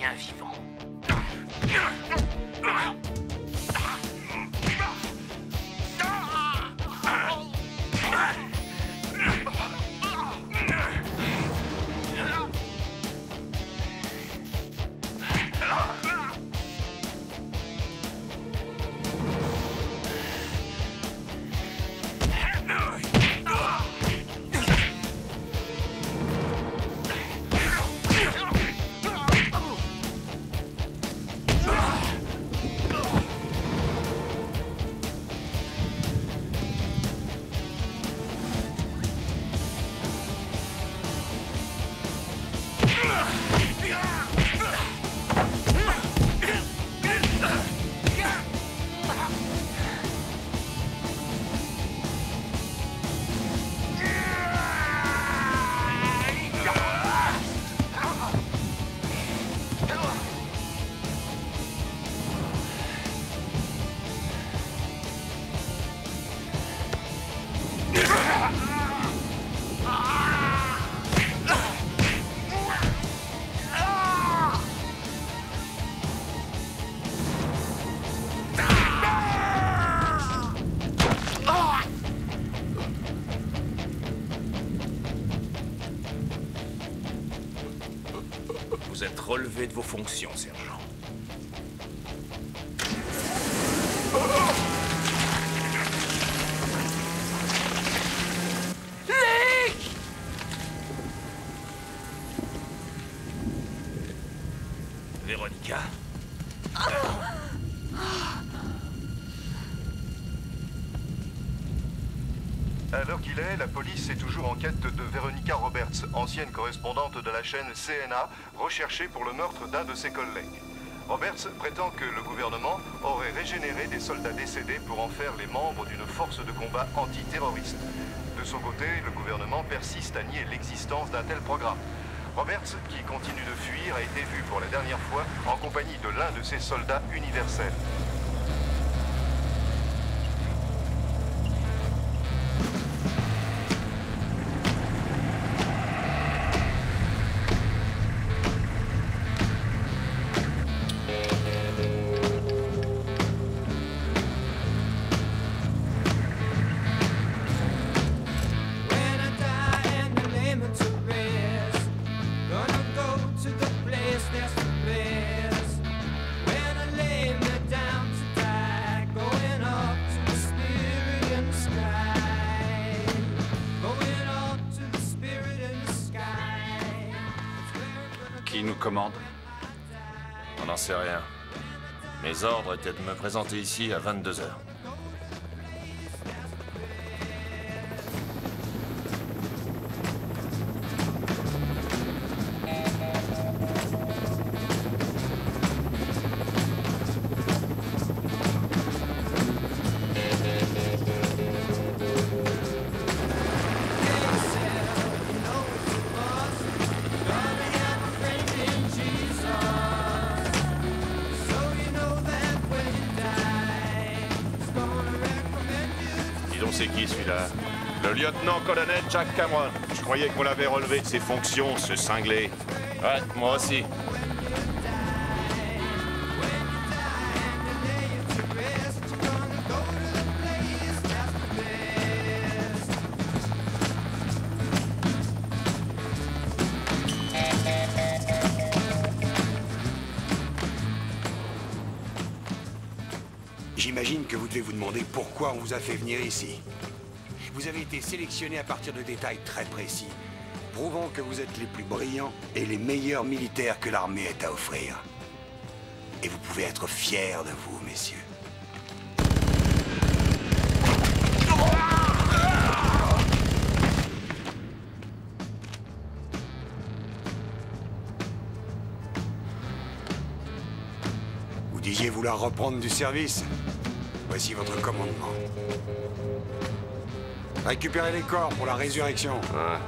rien vivant. Vous êtes relevé de vos fonctions, sergent. Véronica. À l'heure qu'il est, la police est toujours en quête de Veronica Roberts, ancienne correspondante de la chaîne CNA, recherchée pour le meurtre d'un de ses collègues. Roberts prétend que le gouvernement aurait régénéré des soldats décédés pour en faire les membres d'une force de combat antiterroriste. De son côté, le gouvernement persiste à nier l'existence d'un tel programme. Roberts, qui continue de fuir, a été vu pour la dernière fois en compagnie de l'un de ses soldats universels. Qui nous commande? On n'en sait rien. Mes ordres étaient de me présenter ici à 22 heures. C'est qui celui-là? Le lieutenant-colonel Jack Cameron. Je croyais qu'on l'avait relevé de ses fonctions, ce cinglé. Ouais, moi aussi. J'imagine que vous devez vous demander pourquoi on vous a fait venir ici. Vous avez été sélectionné à partir de détails très précis, prouvant que vous êtes les plus brillants et les meilleurs militaires que l'armée ait à offrir. Et vous pouvez être fiers de vous, messieurs. Vous disiez vouloir reprendre du service? Voici votre commandement. Récupérez les corps pour la résurrection. Ouais.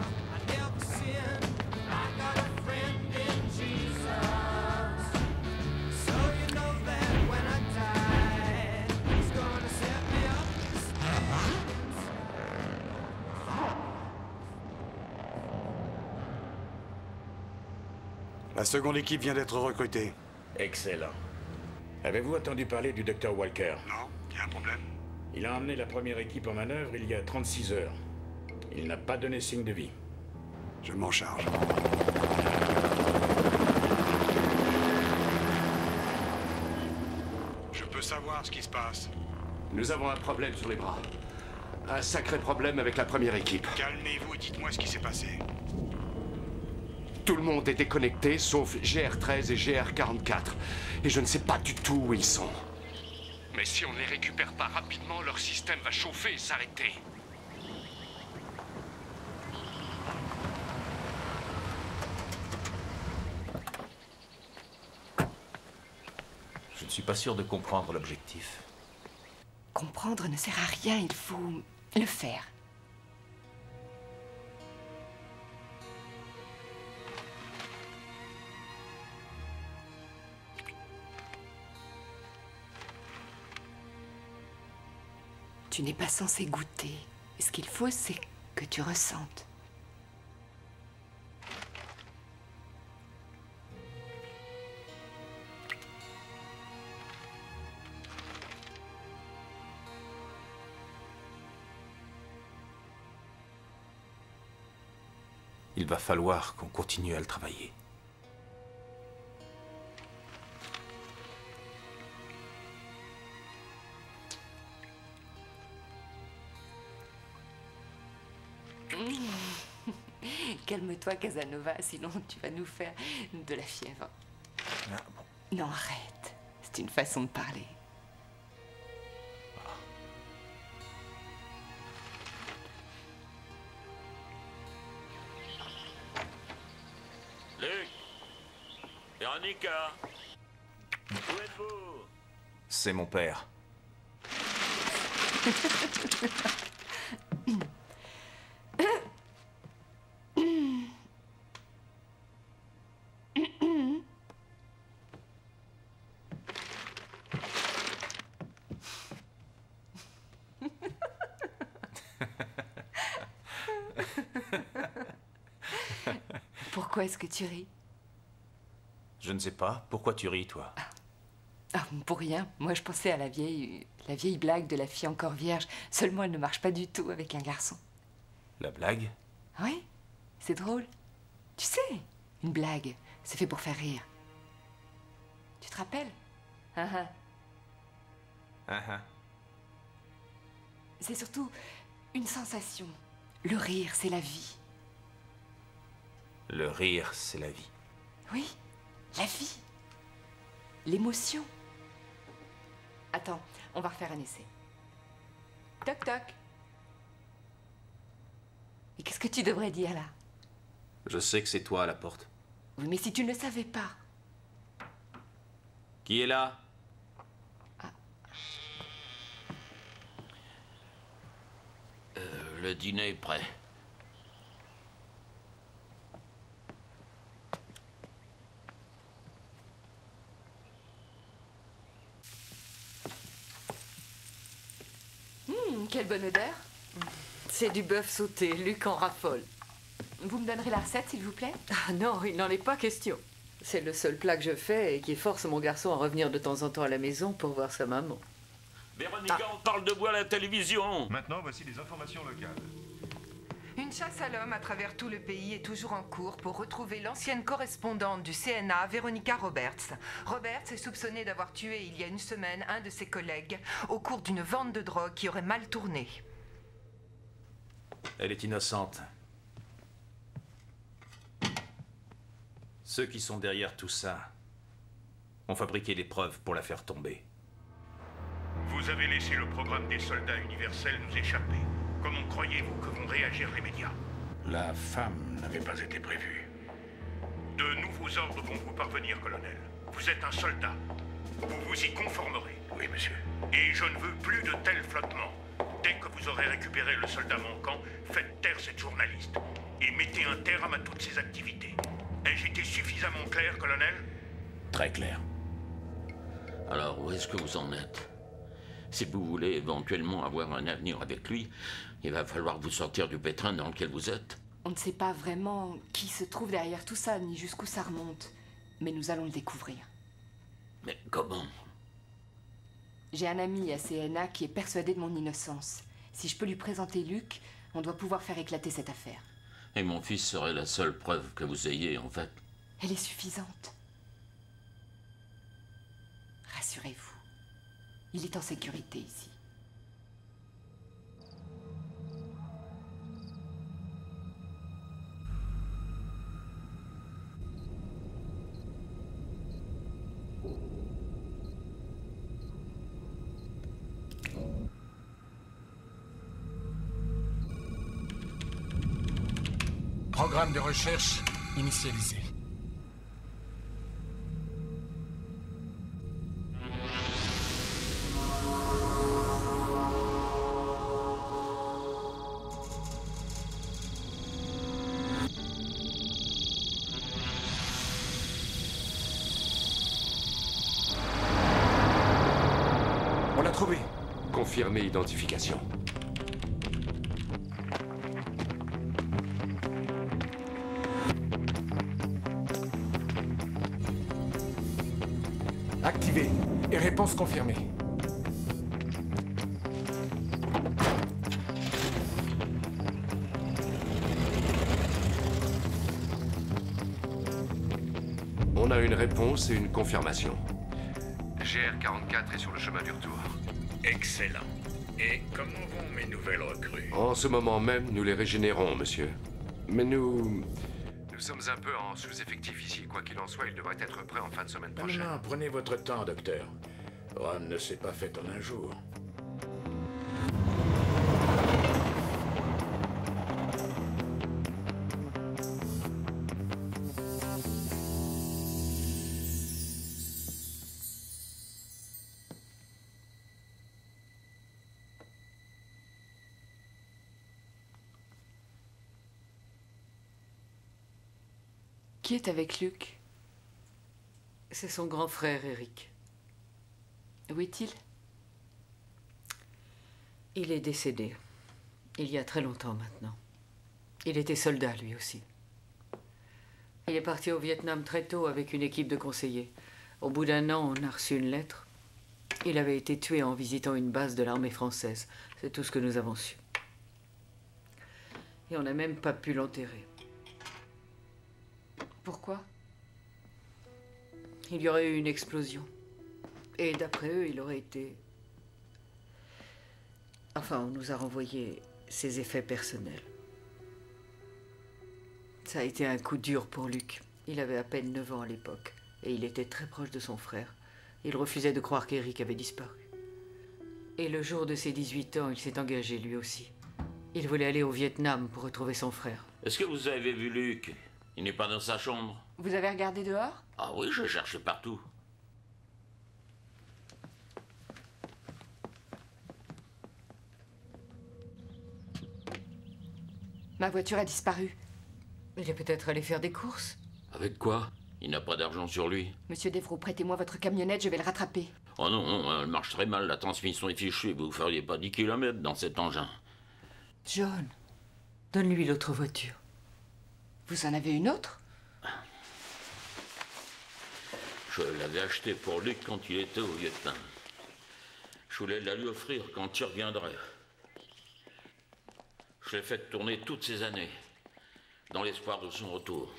La seconde équipe vient d'être recrutée. Excellent. Avez-vous entendu parler du docteur Walker? Non? Y a un problème? Il a emmené la première équipe en manœuvre il y a 36 heures. Il n'a pas donné signe de vie. Je m'en charge. Je peux savoir ce qui se passe. Nous avons un problème sur les bras. Un sacré problème avec la première équipe. Calmez-vous et dites-moi ce qui s'est passé. Tout le monde est déconnecté, sauf GR13 et GR44. Et je ne sais pas du tout où ils sont. Mais si on ne les récupère pas rapidement, leur système va chauffer et s'arrêter. Je ne suis pas sûr de comprendre l'objectif. Comprendre ne sert à rien, il faut le faire. Tu n'es pas censé goûter. Ce qu'il faut, c'est que tu ressentes. Il va falloir qu'on continue à le travailler. Calme-toi, Casanova, sinon tu vas nous faire de la fièvre. Ah, bon. Non, arrête. C'est une façon de parler. Luc! Véronica! Où êtes-vous? C'est mon père. Pourquoi est-ce que tu ris? Je ne sais pas. Pourquoi tu ris, toi? Ah, pour rien. Moi, je pensais à la vieille blague de la fille encore vierge. Seulement, elle ne marche pas du tout avec un garçon. La blague? Oui, c'est drôle. Tu sais, une blague, c'est fait pour faire rire. Tu te rappelles? C'est surtout une sensation. Le rire, c'est la vie. Le rire, c'est la vie. Oui, la vie. L'émotion. Attends, on va refaire un essai. Toc toc. Et qu'est-ce que tu devrais dire là? Je sais que c'est toi à la porte. Oui, mais si tu ne le savais pas. Qui est là? Le dîner est prêt. Quelle bonne odeur. C'est du bœuf sauté, Luc en raffole. Vous me donnerez la recette, s'il vous plaît? Ah non, il n'en est pas question. C'est le seul plat que je fais et qui force mon garçon à revenir de temps en temps à la maison pour voir sa maman. Véronica, on parle de vous à la télévision. Maintenant, voici les informations locales. Une chasse à l'homme à travers tout le pays est toujours en cours pour retrouver l'ancienne correspondante du CNA, Veronica Roberts. Roberts est soupçonnée d'avoir tué il y a une semaine un de ses collègues au cours d'une vente de drogue qui aurait mal tourné. Elle est innocente. Ceux qui sont derrière tout ça ont fabriqué des preuves pour la faire tomber. Vous avez laissé le programme des soldats universels nous échapper. Comment croyez-vous que vont réagir les médias? La femme n'avait pas été prévue. De nouveaux ordres vont vous parvenir, colonel. Vous êtes un soldat. Vous vous y conformerez. Oui, monsieur. Et je ne veux plus de tels flottements. Dès que vous aurez récupéré le soldat manquant, faites taire cette journaliste. Et mettez un terme à toutes ses activités. Ai-je été suffisamment clair, colonel? Très clair. Alors, où est-ce que vous en êtes? Si vous voulez éventuellement avoir un avenir avec lui, il va falloir vous sortir du pétrin dans lequel vous êtes. On ne sait pas vraiment qui se trouve derrière tout ça, ni jusqu'où ça remonte. Mais nous allons le découvrir. Mais comment? J'ai un ami à CNA qui est persuadé de mon innocence. Si je peux lui présenter Luc, on doit pouvoir faire éclater cette affaire. Et mon fils serait la seule preuve que vous ayez, en fait. Elle est suffisante. Rassurez-vous, il est en sécurité ici. Programme de recherche initialisé. On l'a trouvé. Confirmé identification. Activé. Et réponse confirmée. On a une réponse et une confirmation. GR44 est sur le chemin du retour. Excellent. Et comment vont mes nouvelles recrues? En ce moment même, nous les régénérons, monsieur. Mais nous sommes un peu en sous-effectif ici. Quoi qu'il en soit, il devrait être prêt en fin de semaine prochaine. Non, prenez votre temps, docteur. Rome ne s'est pas fait en un jour. Qui est avec Luc? C'est son grand frère, Eric. Où est-il? Il est décédé. Il y a très longtemps maintenant. Il était soldat, lui aussi. Il est parti au Vietnam très tôt avec une équipe de conseillers. Au bout d'1 an, on a reçu une lettre. Il avait été tué en visitant une base de l'armée française. C'est tout ce que nous avons su. Et on n'a même pas pu l'enterrer. Pourquoi? Il y aurait eu une explosion. Et d'après eux, il aurait été... Enfin, on nous a renvoyé ses effets personnels. Ça a été un coup dur pour Luc. Il avait à peine 9 ans à l'époque. Et il était très proche de son frère. Il refusait de croire qu'Eric avait disparu. Et le jour de ses 18 ans, il s'est engagé lui aussi. Il voulait aller au Vietnam pour retrouver son frère. Est-ce que vous avez vu Luc? Il n'est pas dans sa chambre. Vous avez regardé dehors? Ah oui, je cherchais partout. Ma voiture a disparu. Il est peut-être allé faire des courses. Avec quoi? Il n'a pas d'argent sur lui. Monsieur Devroux, prêtez-moi votre camionnette, je vais le rattraper. Oh non, non, elle marche très mal, la transmission est fichue. Vous feriez pas 10 km dans cet engin. John, donne-lui l'autre voiture. Vous en avez une autre? Je l'avais achetée pour Luc quand il était au Vietnam. Je voulais la lui offrir quand il reviendrait. Je l'ai fait tourner toutes ces années, dans l'espoir de son retour.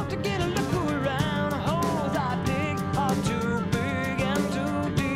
To get a look around, holes I dig are too big and too deep.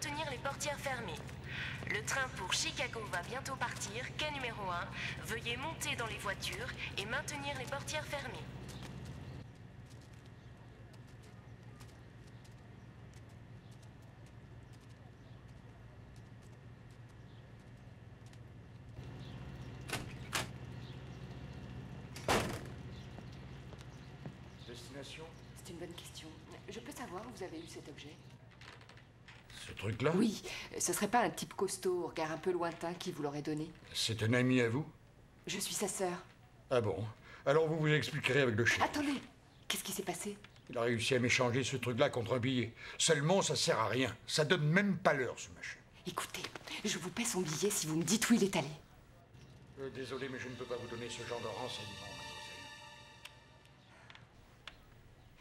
maintenir les portières fermées. Le train pour Chicago va bientôt partir. Quai numéro 1. Veuillez monter dans les voitures et maintenir les portières fermées. Destination? C'est une bonne question. Je peux savoir où vous avez eu cet objet? Ce truc-là? Oui, ce serait pas un type costaud, au regard un peu lointain, qui vous l'aurait donné? C'est un ami à vous? Je suis sa sœur. Ah bon? Alors vous vous expliquerez avec le chef. Attendez, qu'est-ce qui s'est passé? Il a réussi à m'échanger ce truc-là contre un billet. Seulement, ça sert à rien. Ça donne même pas l'heure, ce machin. Écoutez, je vous paie son billet si vous me dites où il est allé. Désolé, mais je ne peux pas vous donner ce genre de renseignements, mademoiselle.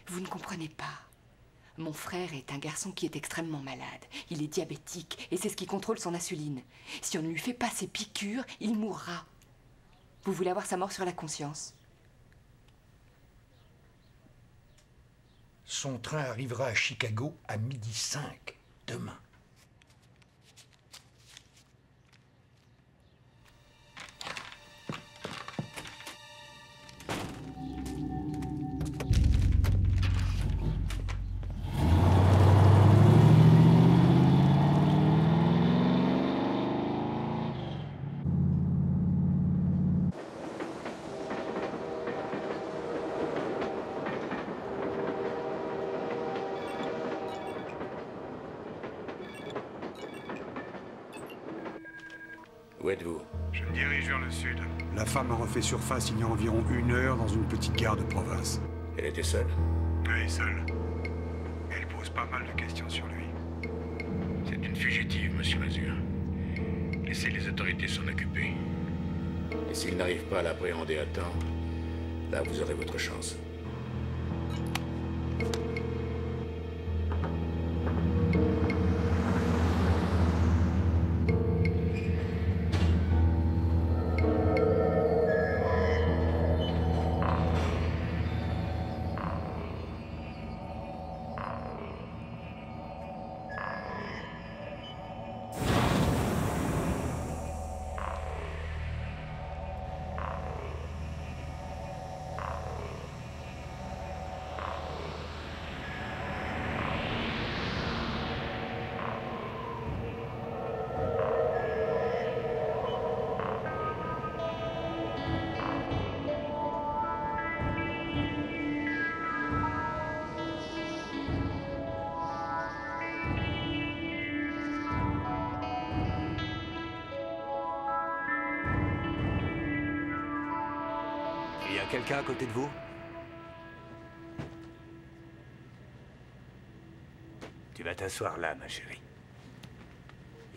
Vous ne comprenez pas. Mon frère est un garçon qui est extrêmement malade. Il est diabétique et c'est ce qui contrôle son insuline. Si on ne lui fait pas ses piqûres, il mourra. Vous voulez avoir sa mort sur la conscience? Son train arrivera à Chicago à 12h05, demain. Où êtes-vous? Je me dirige vers le sud. La femme a refait surface il y a environ 1 heure dans une petite gare de province. Elle était seule? Oui, seule. Elle pose pas mal de questions sur lui. C'est une fugitive, monsieur Mazur. Laissez les autorités s'en occuper. Et s'ils n'arrivent pas à l'appréhender à temps, là vous aurez votre chance. Il y a quelqu'un à côté de vous? Tu vas t'asseoir là, ma chérie.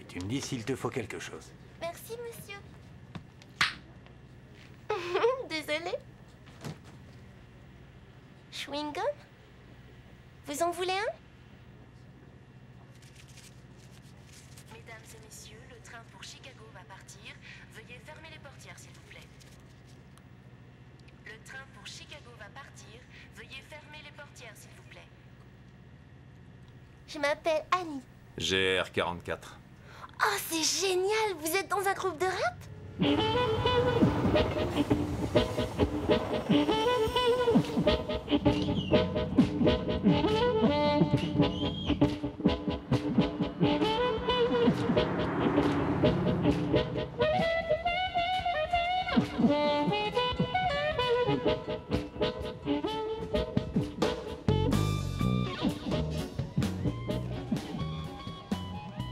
Et tu me dis s'il te faut quelque chose. Merci, monsieur. Désolé. Chewing-gum? Vous en voulez un? Mesdames et messieurs, le train pour Chicago va partir. Veuillez fermer les portières, s'il vous plaît. Le train pour Chicago va partir. Veuillez fermer les portières, s'il vous plaît. Je m'appelle Annie. GR44. Oh, c'est génial! Vous êtes dans un groupe de rap?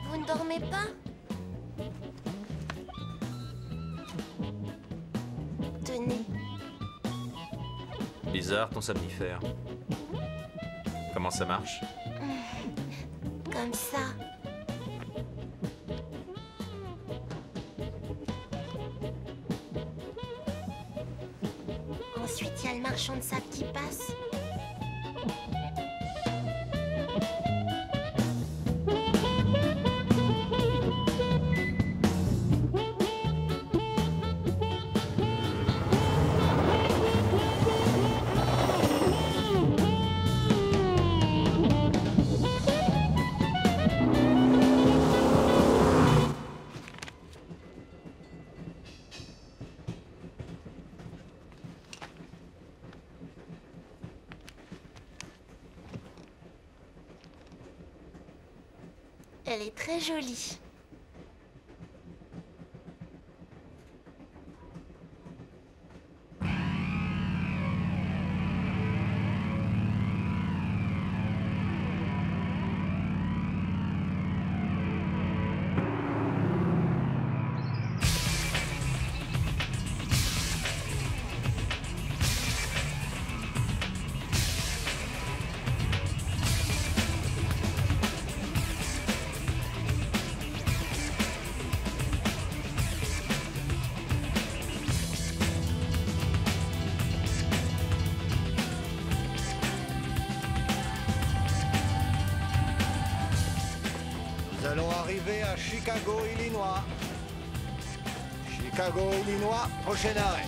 Vous ne dormez pas? Tenez. Bizarre ton somnifère. Comment ça marche? Comme ça. Ensuite, il y a le marchand de sable qui passe. Elle est très jolie. Nous allons arriver à Chicago, Illinois. Chicago, Illinois, prochain arrêt.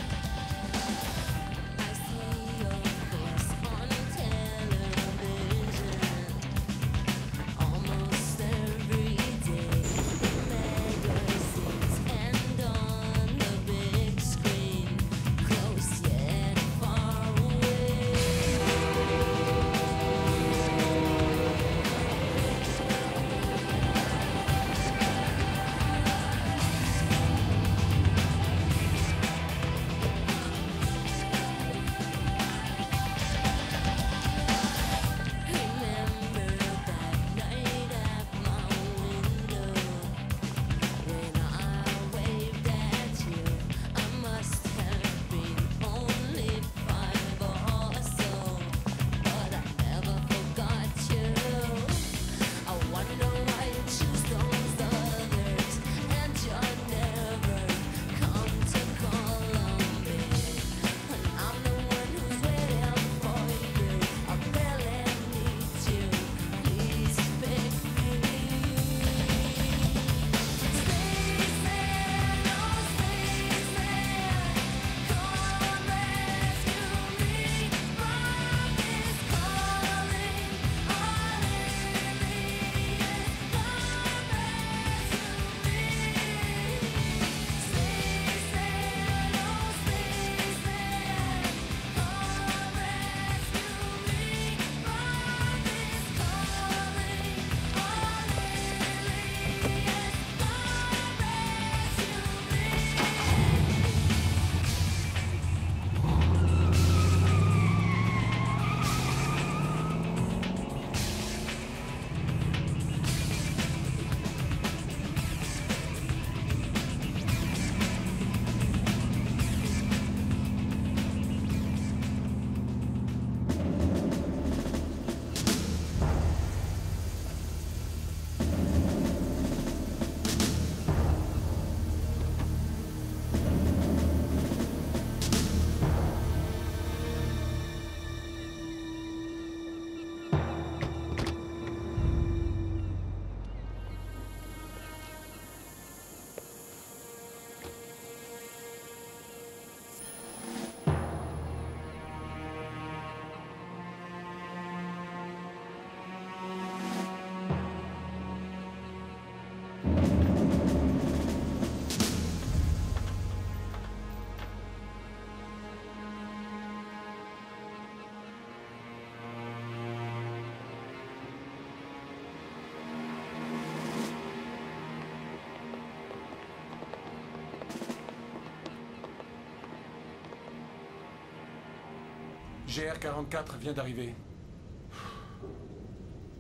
GR44 vient d'arriver.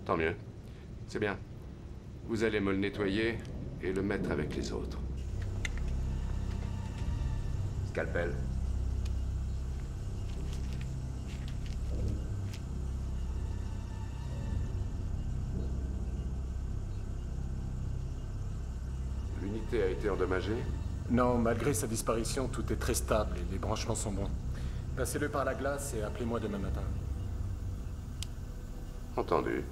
Tant mieux. C'est bien. Vous allez me le nettoyer et le mettre avec les autres. Scalpel. L'unité a été endommagée? Non, malgré sa disparition, tout est très stable et les branchements sont bons. Passez-le par la glace et appelez-moi demain matin. Entendu.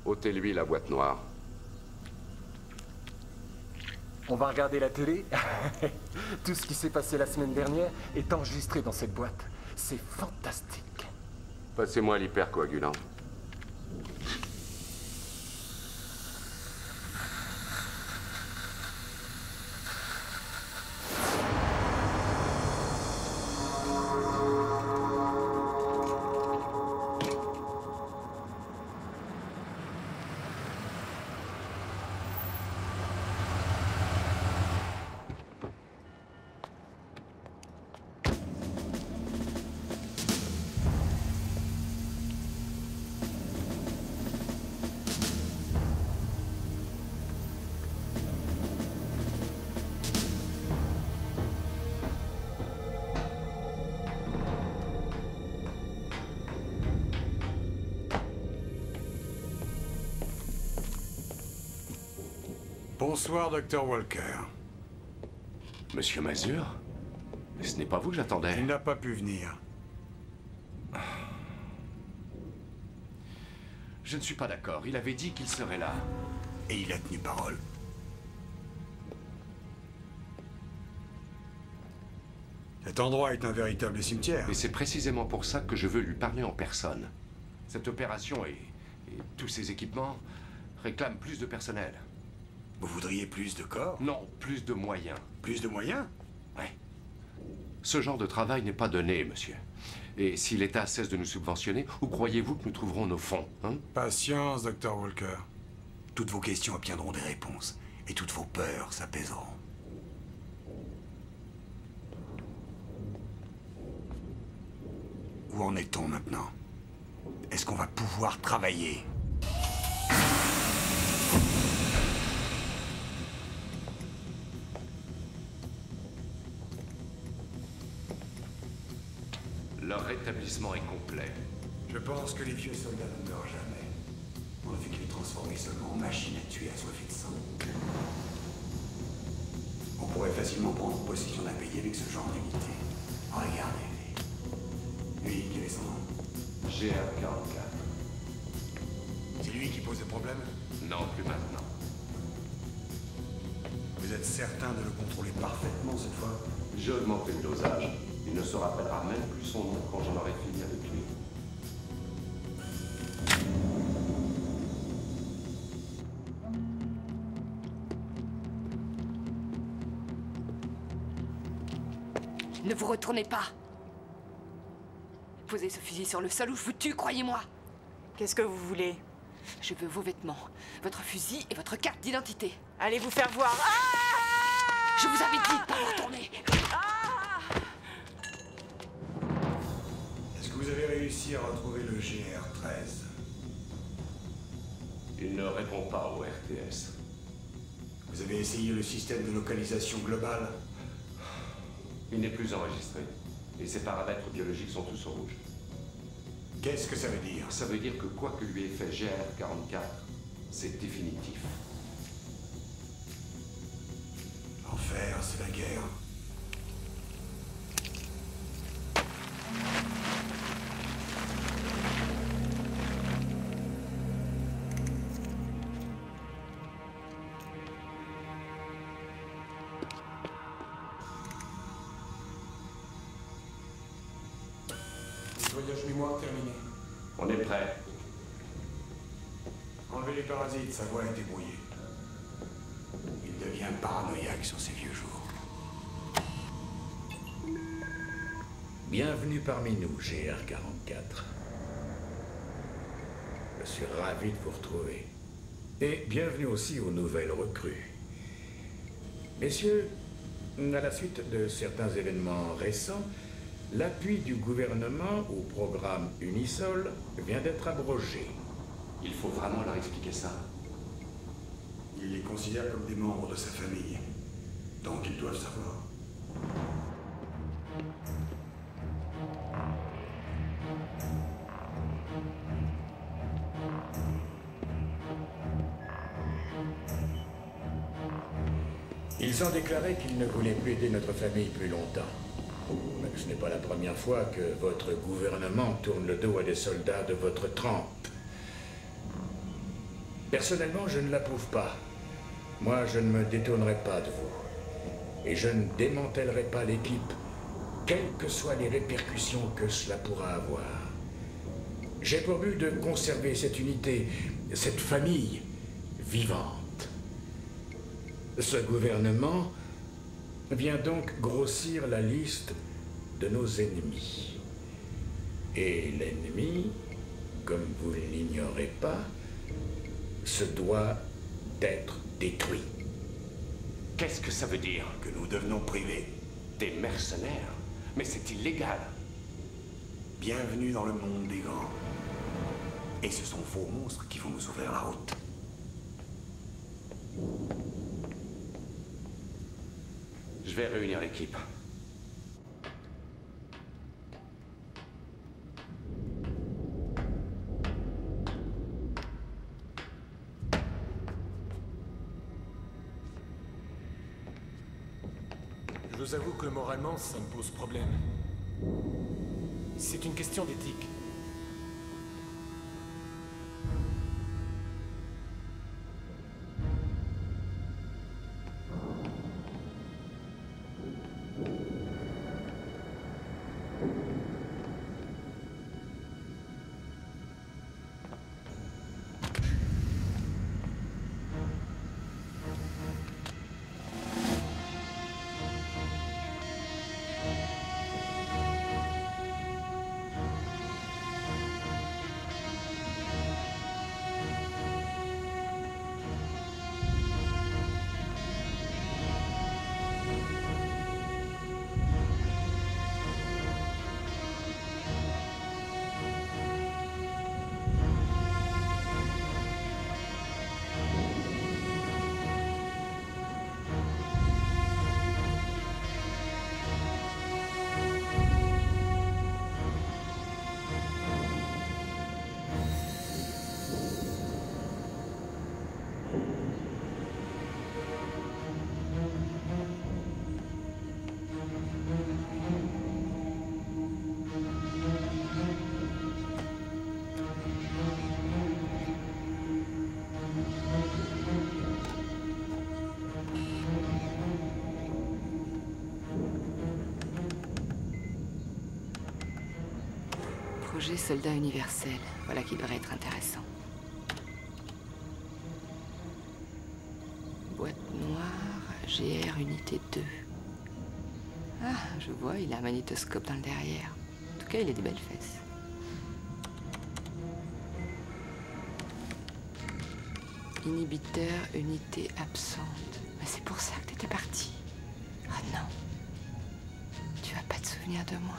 Ôtez-lui la boîte noire. On va regarder la télé. Tout ce qui s'est passé la semaine dernière est enregistré dans cette boîte. C'est fantastique. Passez-moi l'hypercoagulant. Bonsoir, Dr. Walker. Monsieur Mazur? Mais ce n'est pas vous que j'attendais. Il n'a pas pu venir. Je ne suis pas d'accord. Il avait dit qu'il serait là. Et il a tenu parole. Cet endroit est un véritable cimetière. Et c'est précisément pour ça que je veux lui parler en personne. Cette opération et tous ces équipements réclament plus de personnel. Vous voudriez plus de corps? Non, plus de moyens. Plus de moyens? Oui. Ce genre de travail n'est pas donné, monsieur. Et si l'État cesse de nous subventionner, où croyez-vous que nous trouverons nos fonds, hein? Patience, Dr. Walker. Toutes vos questions obtiendront des réponses. Et toutes vos peurs s'apaiseront. Où en est-on maintenant? Est-ce qu'on va pouvoir travailler? Leur rétablissement est complet. Je pense que les vieux soldats ne meurent jamais. On ne fait que les transformer seulement en machines à tuer assoiffées de sang. On pourrait facilement prendre possession d'un pays avec ce genre d'unité. Regardez. Lui, quel est son nom? GR44. C'est lui qui pose le problème? Non, plus maintenant. Vous êtes certain de le contrôler parfaitement cette fois? J'ai augmenté le dosage. Il ne se rappellera même plus son nom quand j'en aurai fini avec lui. Ne vous retournez pas. Posez ce fusil sur le sol ou je vous tue, croyez-moi. Qu'est-ce que vous voulez? Je veux vos vêtements, votre fusil et votre carte d'identité. Allez vous faire voir. Ah! Je vous avais dit de pas vous retourner. Est-ce que vous avez réussi à retrouver le GR13? Il ne répond pas au RTS. Vous avez essayé le système de localisation globale? Il n'est plus enregistré. Et ses paramètres biologiques sont tous au rouge. Qu'est-ce que ça veut dire? Ça veut dire que quoi que lui ait fait GR44, c'est définitif. L'enfer, c'est la guerre. Nettoyage mémoire terminé. On est prêt. Enlevez les parasites, sa voix est débrouillée. Il devient paranoïaque sur ses vieux jours. Bienvenue parmi nous, GR44. Je suis ravi de vous retrouver. Et bienvenue aussi aux nouvelles recrues. Messieurs, à la suite de certains événements récents, l'appui du gouvernement au programme Unisol vient d'être abrogé. Il faut vraiment leur expliquer ça. Il les considère comme des membres de sa famille. Donc ils doivent savoir. Ils ont déclaré qu'ils ne voulaient plus aider notre famille plus longtemps. Mais ce n'est pas la première fois que votre gouvernement tourne le dos à des soldats de votre trempe. Personnellement, je ne l'approuve pas. Moi, je ne me détournerai pas de vous. Et je ne démantèlerai pas l'équipe, quelles que soient les répercussions que cela pourra avoir. J'ai pour but de conserver cette unité, cette famille vivante. Ce gouvernement vient donc grossir la liste de nos ennemis. Et l'ennemi, comme vous ne l'ignorez pas, se doit d'être détruit. Qu'est-ce que ça veut dire? Que nous devenons privés. Des mercenaires? Mais c'est illégal. Bienvenue dans le monde des grands. Et ce sont vos monstres qui vont nous ouvrir la route. Je vais réunir l'équipe. vous avoue que moralement, ça me pose problème. C'est une question d'éthique. Projet soldat universel. Voilà qui devrait être intéressant. Boîte noire, GR unité 2. Ah, je vois, il a un magnétoscope dans le derrière. En tout cas, il a des belles fesses. Inhibiteur, unité absente. Mais c'est pour ça que t'étais parti. Ah non. Tu vas pas te souvenir de moi.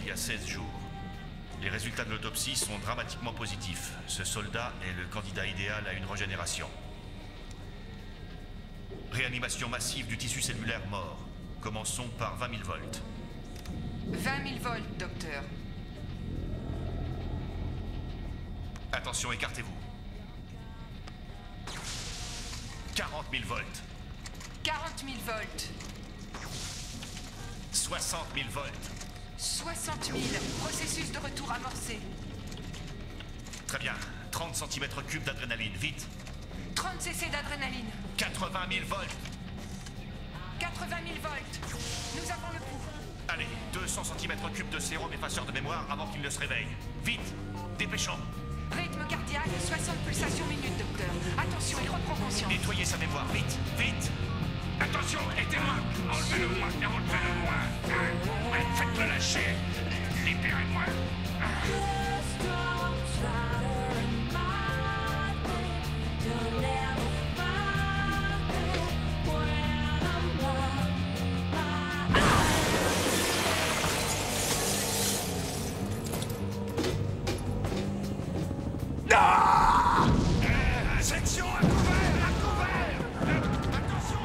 Il y a 16 jours. Les résultats de l'autopsie sont dramatiquement positifs. Ce soldat est le candidat idéal à une régénération. Réanimation massive du tissu cellulaire mort. Commençons par 20 000 volts. 20 000 volts, docteur. Attention, écartez-vous. 40 000 volts. 40 000 volts. 60 000 volts. 60 000. Processus de retour amorcé. Très bien. 30 cm3 d'adrénaline, vite. 30 cc d'adrénaline. 80 000 volts. 80 000 volts. Nous avons le pouls. Allez, 200 cm3 de sérum effaceur de mémoire avant qu'il ne se réveille. Vite, dépêchons. Rythme cardiaque, 60 pulsations minutes, docteur. Attention, il reprend conscience. Nettoyez sa mémoire, vite, vite. Attention, aidez-moi. Enlevez-le-moi, enlevez-le-moi. Faites-le lâcher. Libérez-moi. Section à couvert, à couvert. Attention.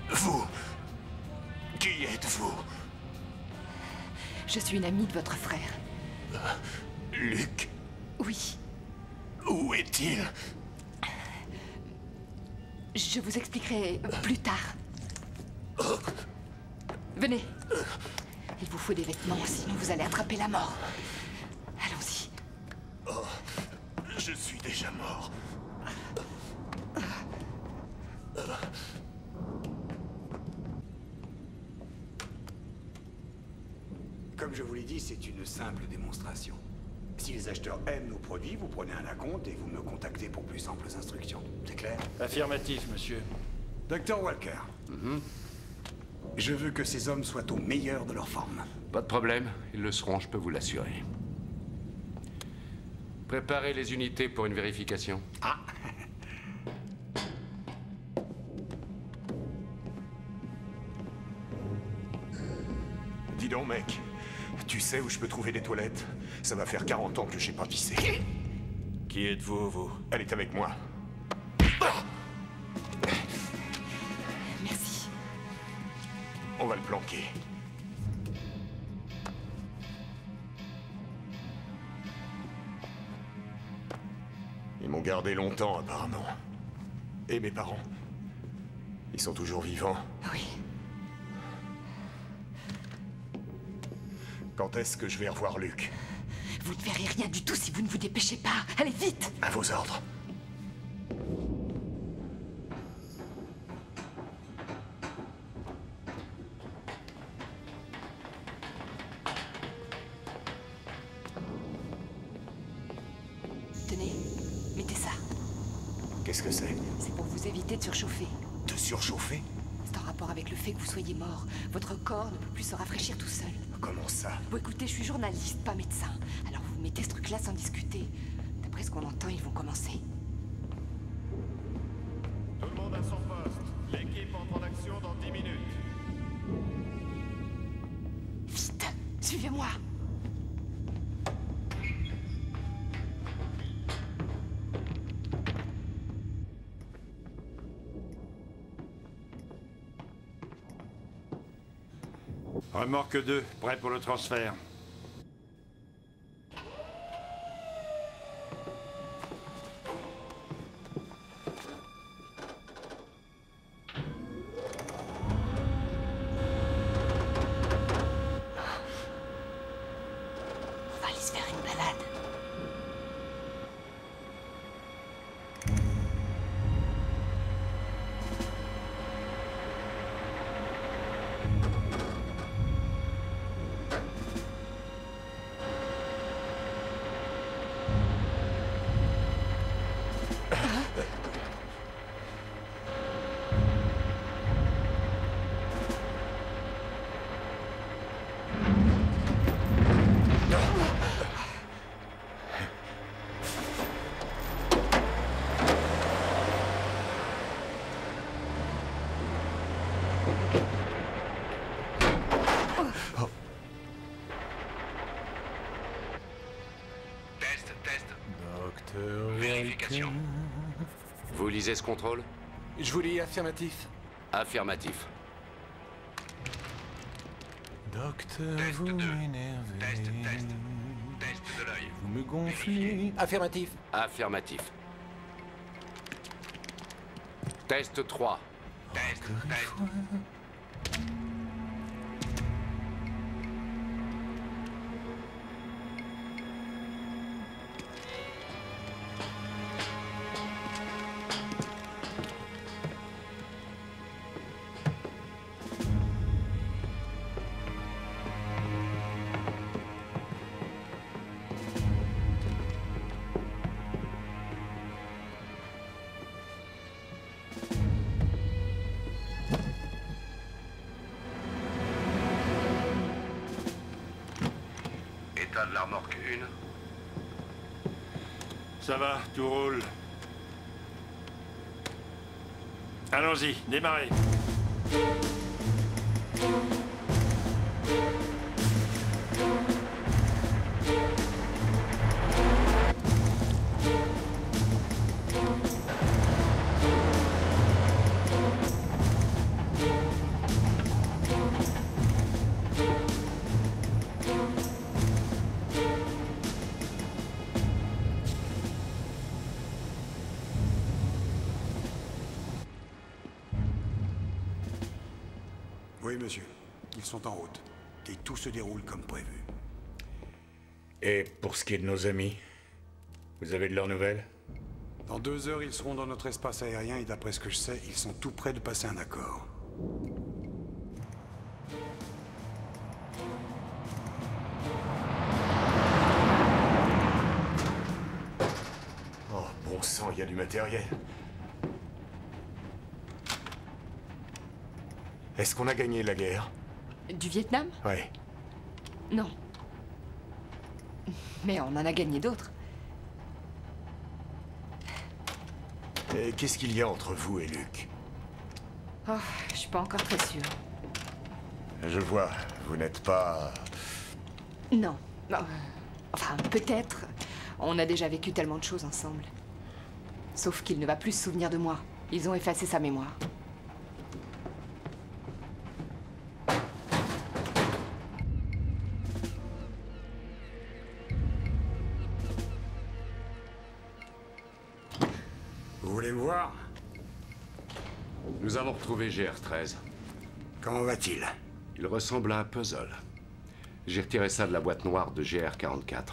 Vous, qui êtes-vous? Je suis une amie de votre frère. Luc? Oui. Où est-il? Je vous expliquerai plus tard. Venez. Il vous faut des vêtements, sinon vous allez attraper la mort. Allons-y. Oh, je suis déjà mort. Comme je vous l'ai dit, c'est une simple démonstration. Si les acheteurs aiment nos produits, vous prenez un acompte et vous me contactez pour plus amples instructions. C'est clair? Affirmatif, monsieur. Docteur Walker. Je veux que ces hommes soient au meilleur de leur forme. Pas de problème, ils le seront, je peux vous l'assurer. Préparez les unités pour une vérification. Ah. Dis donc, mec, tu sais où je peux trouver des toilettes? Ça va faire 40 ans que j'ai pas pissé. Qui êtes-vous, vous? Elle est avec moi. Merci. On va le planquer. Ils m'ont gardé longtemps, apparemment. Et mes parents? Ils sont toujours vivants? Oui. Quand est-ce que je vais revoir Luc? Vous ne verrez rien du tout si vous ne vous dépêchez pas. Allez, vite! À vos ordres. Tenez, mettez ça. Qu'est-ce que c'est? C'est pour vous éviter de surchauffer. De surchauffer? C'est en rapport avec le fait que vous soyez mort. Votre corps ne peut plus se rafraîchir tout seul. Comment ça? Bon, écoutez, je suis journaliste, pas médecin. Alors vous mettez ce truc-là sans discuter. D'après ce qu'on entend, ils vont commencer. Tout le monde à son poste. L'équipe entre en action dans 10 minutes. Vite, suivez-moi. Remorque 2, prêt pour le transfert. On va aller se faire une balade. Vérification. Vous lisez ce contrôle? Je vous lis affirmatif. Affirmatif. Docteur, vous m'énervez. Test de l'œil. Vous me gonflez. Affirmatif. Affirmatif. Test 3. Test. État de la remorque 1. Ça va, tout roule. Allons-y, démarrez. Oui, monsieur. Ils sont en route. Et tout se déroule comme prévu. Et pour ce qui est de nos amis, vous avez de leurs nouvelles? Dans 2 heures, ils seront dans notre espace aérien et d'après ce que je sais, ils sont tout près de passer un accord. Oh, bon sang, il y a du matériel. Est-ce qu'on a gagné la guerre? Du Vietnam? Ouais. Non. Mais on en a gagné d'autres. Et qu'est-ce qu'il y a entre vous et Luc? Oh, je suis pas encore très sûre. Je vois, vous n'êtes pas... Non. Non. Enfin, peut-être. On a déjà vécu tellement de choses ensemble. Sauf qu'il ne va plus se souvenir de moi. Ils ont effacé sa mémoire. Vous voulez me voir? Nous avons retrouvé GR13. Comment va-t-il? Il ressemble à un puzzle. J'ai retiré ça de la boîte noire de GR44.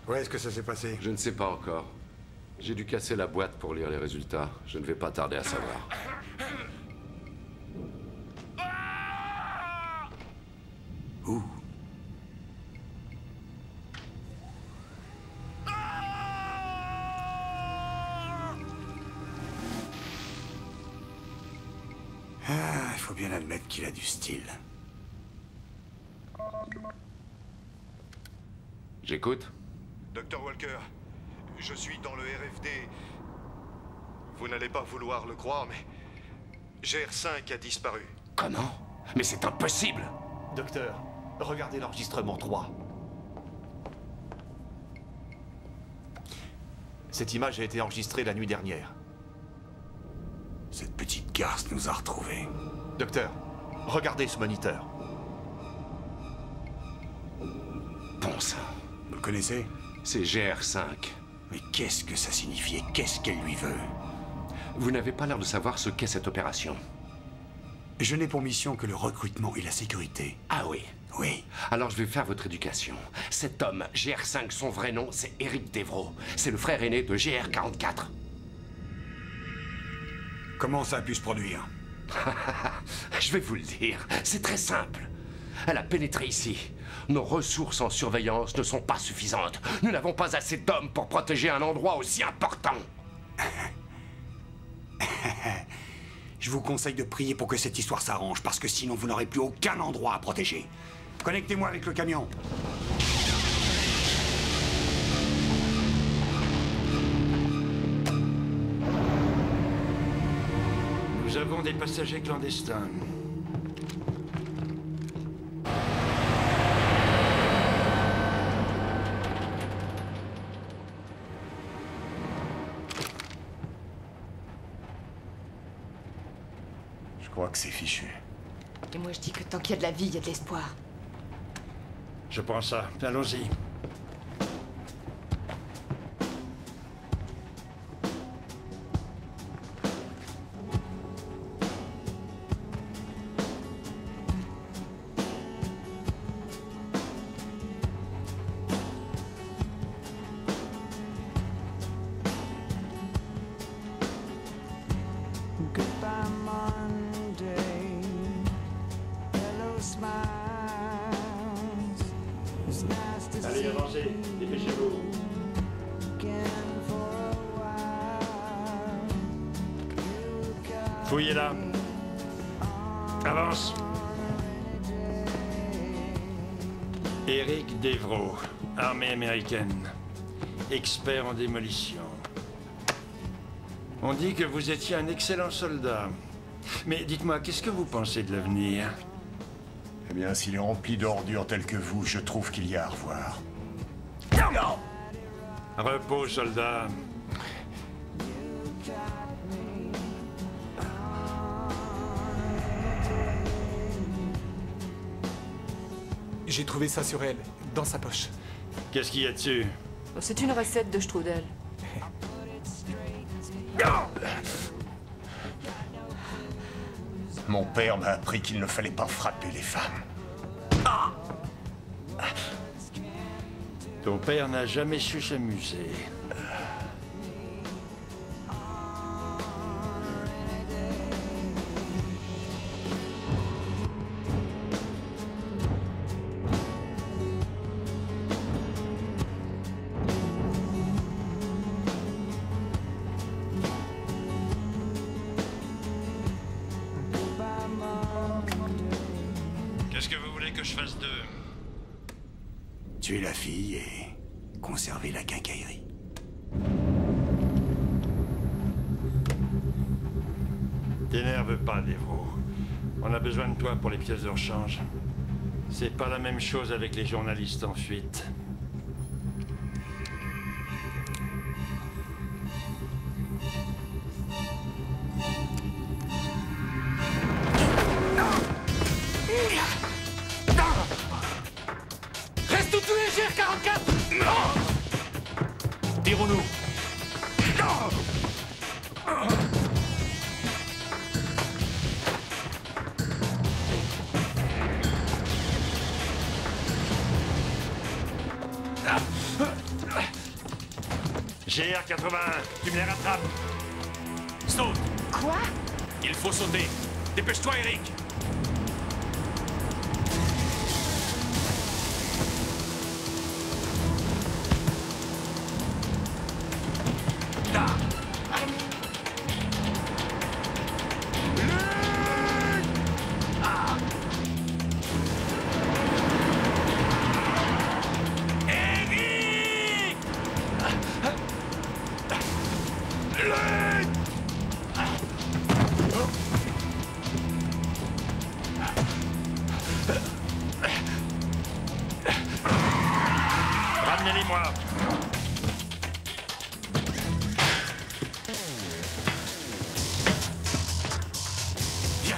Où est-ce que ça s'est passé? Je ne sais pas encore. J'ai dû casser la boîte pour lire les résultats. Je ne vais pas tarder à savoir. Où? Ah, il faut bien admettre qu'il a du style. J'écoute. Docteur Walker, je suis dans le RFD. Vous n'allez pas vouloir le croire, mais GR5 a disparu. Comment? Mais c'est impossible! Docteur, regardez l'enregistrement 3. Cette image a été enregistrée la nuit dernière. Cette petite garce nous a retrouvés. Docteur, regardez ce moniteur. Bon sang. Vous le connaissez? C'est GR5. Mais qu'est-ce que ça signifiait? Qu'est-ce qu'elle lui veut? Vous n'avez pas l'air de savoir ce qu'est cette opération. Je n'ai pour mission que le recrutement et la sécurité. Ah oui? Oui. Alors je vais faire votre éducation. Cet homme, GR5, son vrai nom, c'est Éric Devro. C'est le frère aîné de GR44. Comment ça a pu se produire? Je vais vous le dire. C'est très simple. Elle a pénétré ici. Nos ressources en surveillance ne sont pas suffisantes. Nous n'avons pas assez d'hommes pour protéger un endroit aussi important. Je vous conseille de prier pour que cette histoire s'arrange, parce que sinon vous n'aurez plus aucun endroit à protéger. Connectez-moi avec le camion. Nous avons des passagers clandestins. crois que c'est fichu. Et moi je dis que tant qu'il y a de la vie, il y a de l'espoir. Je prends ça. Allons-y. Allez, avancez, dépêchez-vous. Fouillez là. Avance. Eric Devro, armée américaine, expert en démolition. On dit que vous étiez un excellent soldat. Mais dites-moi, qu'est-ce que vous pensez de l'avenir? Eh bien, s'il est rempli d'ordures telles que vous, je trouve qu'il y a à revoir. Repos, soldat. J'ai trouvé ça sur elle, dans sa poche. Qu'est-ce qu'il y a dessus? C'est une recette de strudel. Mon père m'a appris qu'il ne fallait pas frapper les femmes. Ton père n'a jamais su s'amuser. Qu'est-ce que vous voulez que je fasse d'eux? Tuer la fille et conserver la quincaillerie. T'énerve pas, Devro. On a besoin de toi pour les pièces de rechange. C'est pas la même chose avec les journalistes en fuite. Reste tous les GR44! Tirons-nous! GR81, tu me les rattrapes. Saute! Quoi? Il faut sauter. Dépêche-toi, Eric. Ramenez-les-moi. Viens.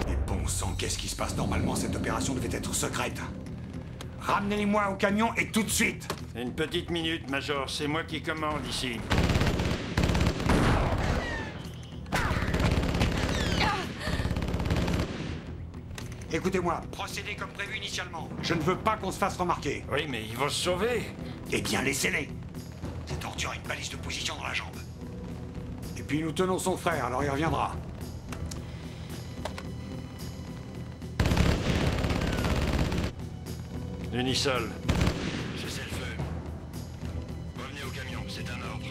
Mais bon sang, qu'est-ce qui se passe? Normalement, cette opération devait être secrète. Ramenez-les-moi au camion et tout de suite. Une petite minute, Major. C'est moi qui commande ici. Écoutez-moi, procédez comme prévu initialement. Je ne veux pas qu'on se fasse remarquer. Oui, mais ils vont se sauver. Eh bien, laissez-les. Cet ordure a une balise de position dans la jambe. Et puis nous tenons son frère, alors il reviendra. Unisol. Cessez le feu. Revenez au camion, c'est un ordre.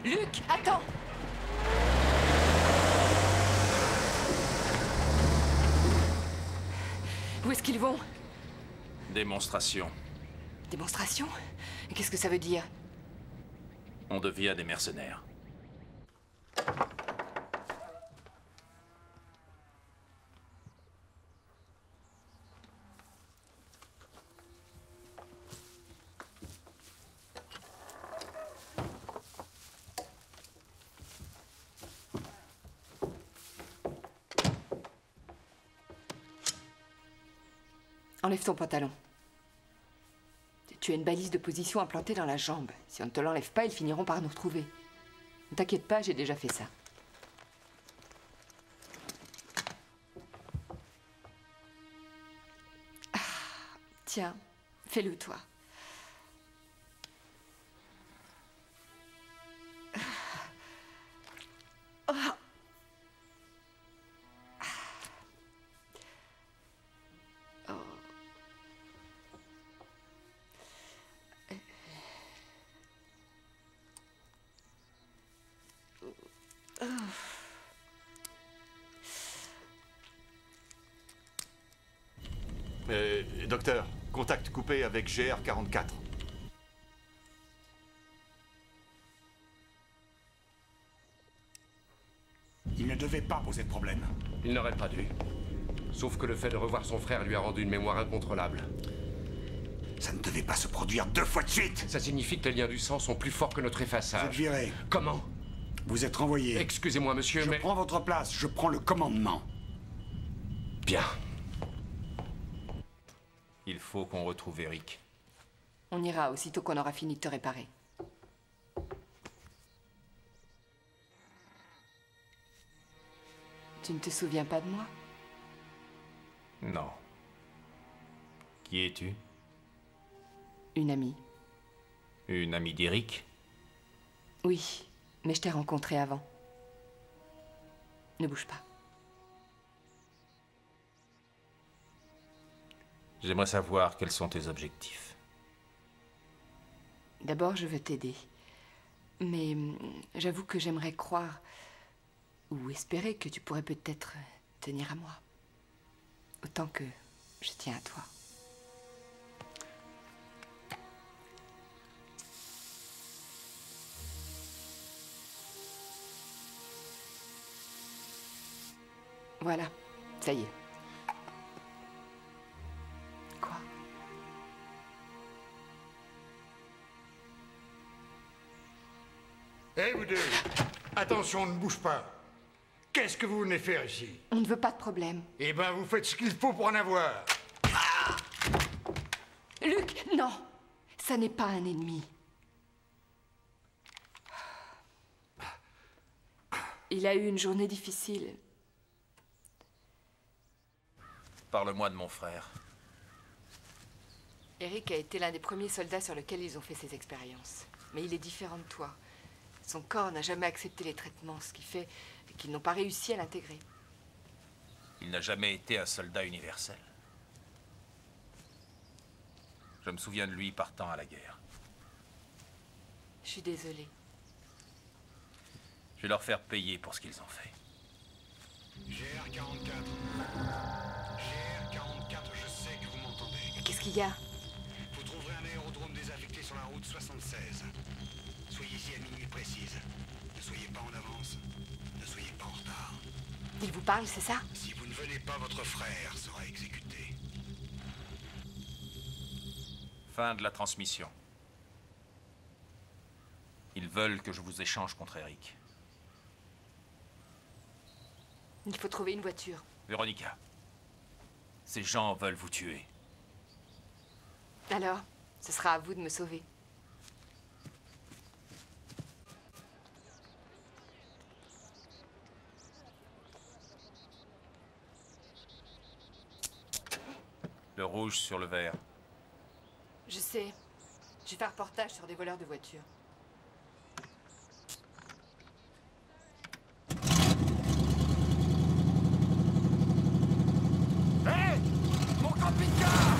Luc, attends! qu'ils vont? Démonstration. Démonstration? Qu'est-ce que ça veut dire? On devient des mercenaires. Enlève ton pantalon. Tu as une balise de position implantée dans la jambe. Si on ne te l'enlève pas, ils finiront par nous retrouver. Ne t'inquiète pas, j'ai déjà fait ça. Ah, tiens, fais-le toi. Ah. Docteur, contact coupé avec GR44. Il ne devait pas poser de problème. Il n'aurait pas dû. Sauf que le fait de revoir son frère lui a rendu une mémoire incontrôlable. Ça ne devait pas se produire 2 fois de suite. Ça signifie que les liens du sang sont plus forts que notre effaçage. Vous êtes viré. Comment? Vous êtes renvoyé. Excusez-moi, monsieur, mais... Je prends votre place, je prends le commandement. Bien. Il faut qu'on retrouve Eric. On ira aussitôt qu'on aura fini de te réparer. Tu ne te souviens pas de moi? Non. Qui es-tu? Une amie. Une amie d'Eric? Oui, mais je t'ai rencontré avant. Ne bouge pas. J'aimerais savoir quels sont tes objectifs. D'abord, je veux t'aider. Mais j'avoue que j'aimerais croire ou espérer que tu pourrais peut-être tenir à moi. Autant que je tiens à toi. Voilà, ça y est. Quoi? Hé, vous deux! Attention, on ne bouge pas. Qu'est-ce que vous venez faire ici? On ne veut pas de problème. Eh ben, vous faites ce qu'il faut pour en avoir. Luc, non! Ça n'est pas un ennemi. Il a eu une journée difficile. Parle-moi de mon frère. Eric a été l'un des premiers soldats sur lesquels ils ont fait ces expériences. Mais il est différent de toi. Son corps n'a jamais accepté les traitements, ce qui fait qu'ils n'ont pas réussi à l'intégrer. Il n'a jamais été un soldat universel. Je me souviens de lui partant à la guerre. Je suis désolée. Je vais leur faire payer pour ce qu'ils ont fait. GR44. GR44, je sais que vous m'entendez. Qu'est-ce qu'il y a? Vous trouverez un aérodrome désaffecté sur la route 76. Soyez ici à minuit précise. Ne soyez pas en avance. Ne soyez pas en retard. Il vous parle, c'est ça? Si vous ne venez pas, votre frère sera exécuté. Fin de la transmission. Ils veulent que je vous échange contre Eric. Il faut trouver une voiture. Véronica, ces gens veulent vous tuer. Alors, ce sera à vous de me sauver. Le rouge sur le vert. Je sais. J'ai fait un reportage sur des voleurs de voitures. Hé! Mon camping-car!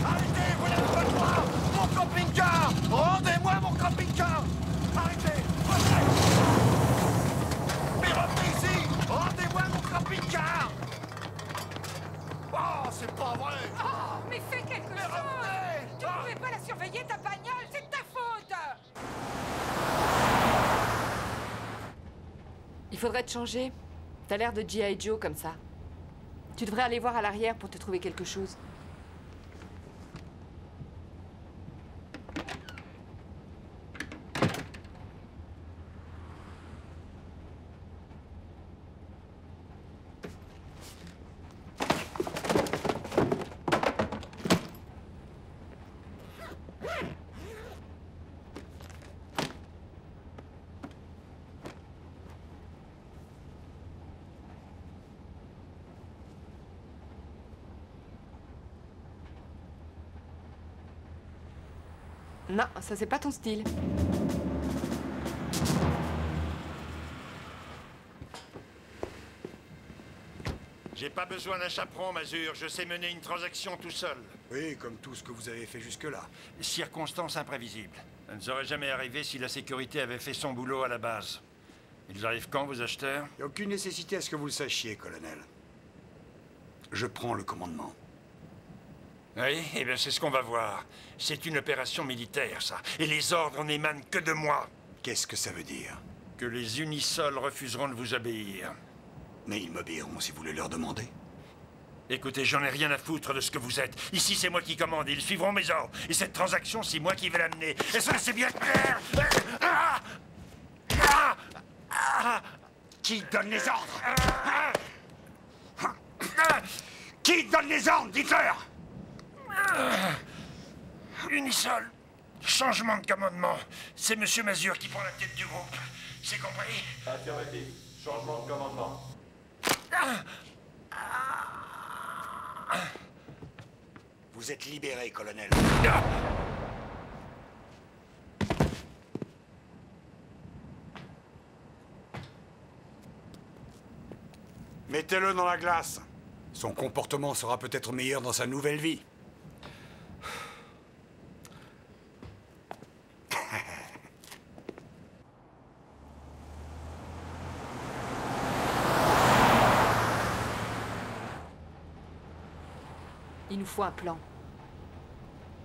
Arrêtez, vous n'avez pas le droit! Mon camping-car! Rendez-moi mon camping-car! Arrêtez! Mais revenez ici! Rendez-moi mon camping-car! pouvais pas la surveiller, ta bagnole, c'est de ta faute! Il faudrait te changer. T'as l'air de G.I. Joe comme ça. Tu devrais aller voir à l'arrière pour te trouver quelque chose. Non, ça c'est pas ton style. J'ai pas besoin d'un chaperon, Mazur. Je sais mener une transaction tout seul. Oui, comme tout ce que vous avez fait jusque-là. Circonstances imprévisibles. Ça ne serait jamais arrivé si la sécurité avait fait son boulot à la base. Ils arrivent quand, vos acheteurs? Il n'y a aucune nécessité à ce que vous le sachiez, colonel. Je prends le commandement. Oui, eh bien c'est ce qu'on va voir. C'est une opération militaire, ça. Et les ordres n'émanent que de moi. Qu'est-ce que ça veut dire? Que les unisols refuseront de vous obéir. Mais ils m'obéiront si vous le leur demandez. Écoutez, j'en ai rien à foutre de ce que vous êtes. Ici, c'est moi qui commande. Ils suivront mes ordres. Et cette transaction, c'est moi qui vais l'amener. Et ça, c'est bien clair. Qui donne les ordres? Qui donne les ordres? Dites-leur! Unisol. Changement de commandement. C'est Monsieur Mazur qui prend la tête du groupe. C'est compris? Affirmatif. Changement de commandement. Vous êtes libéré, colonel. Mettez-le dans la glace. Son comportement sera peut-être meilleur dans sa nouvelle vie. Il nous faut un plan.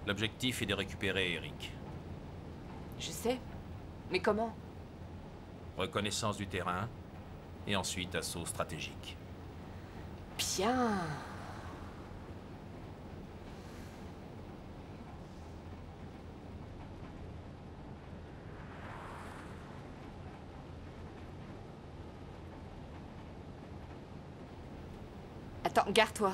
L'objectif est de récupérer Eric. Je sais. Mais comment? Reconnaissance du terrain, et ensuite assaut stratégique. Bien. Attends, gare-toi.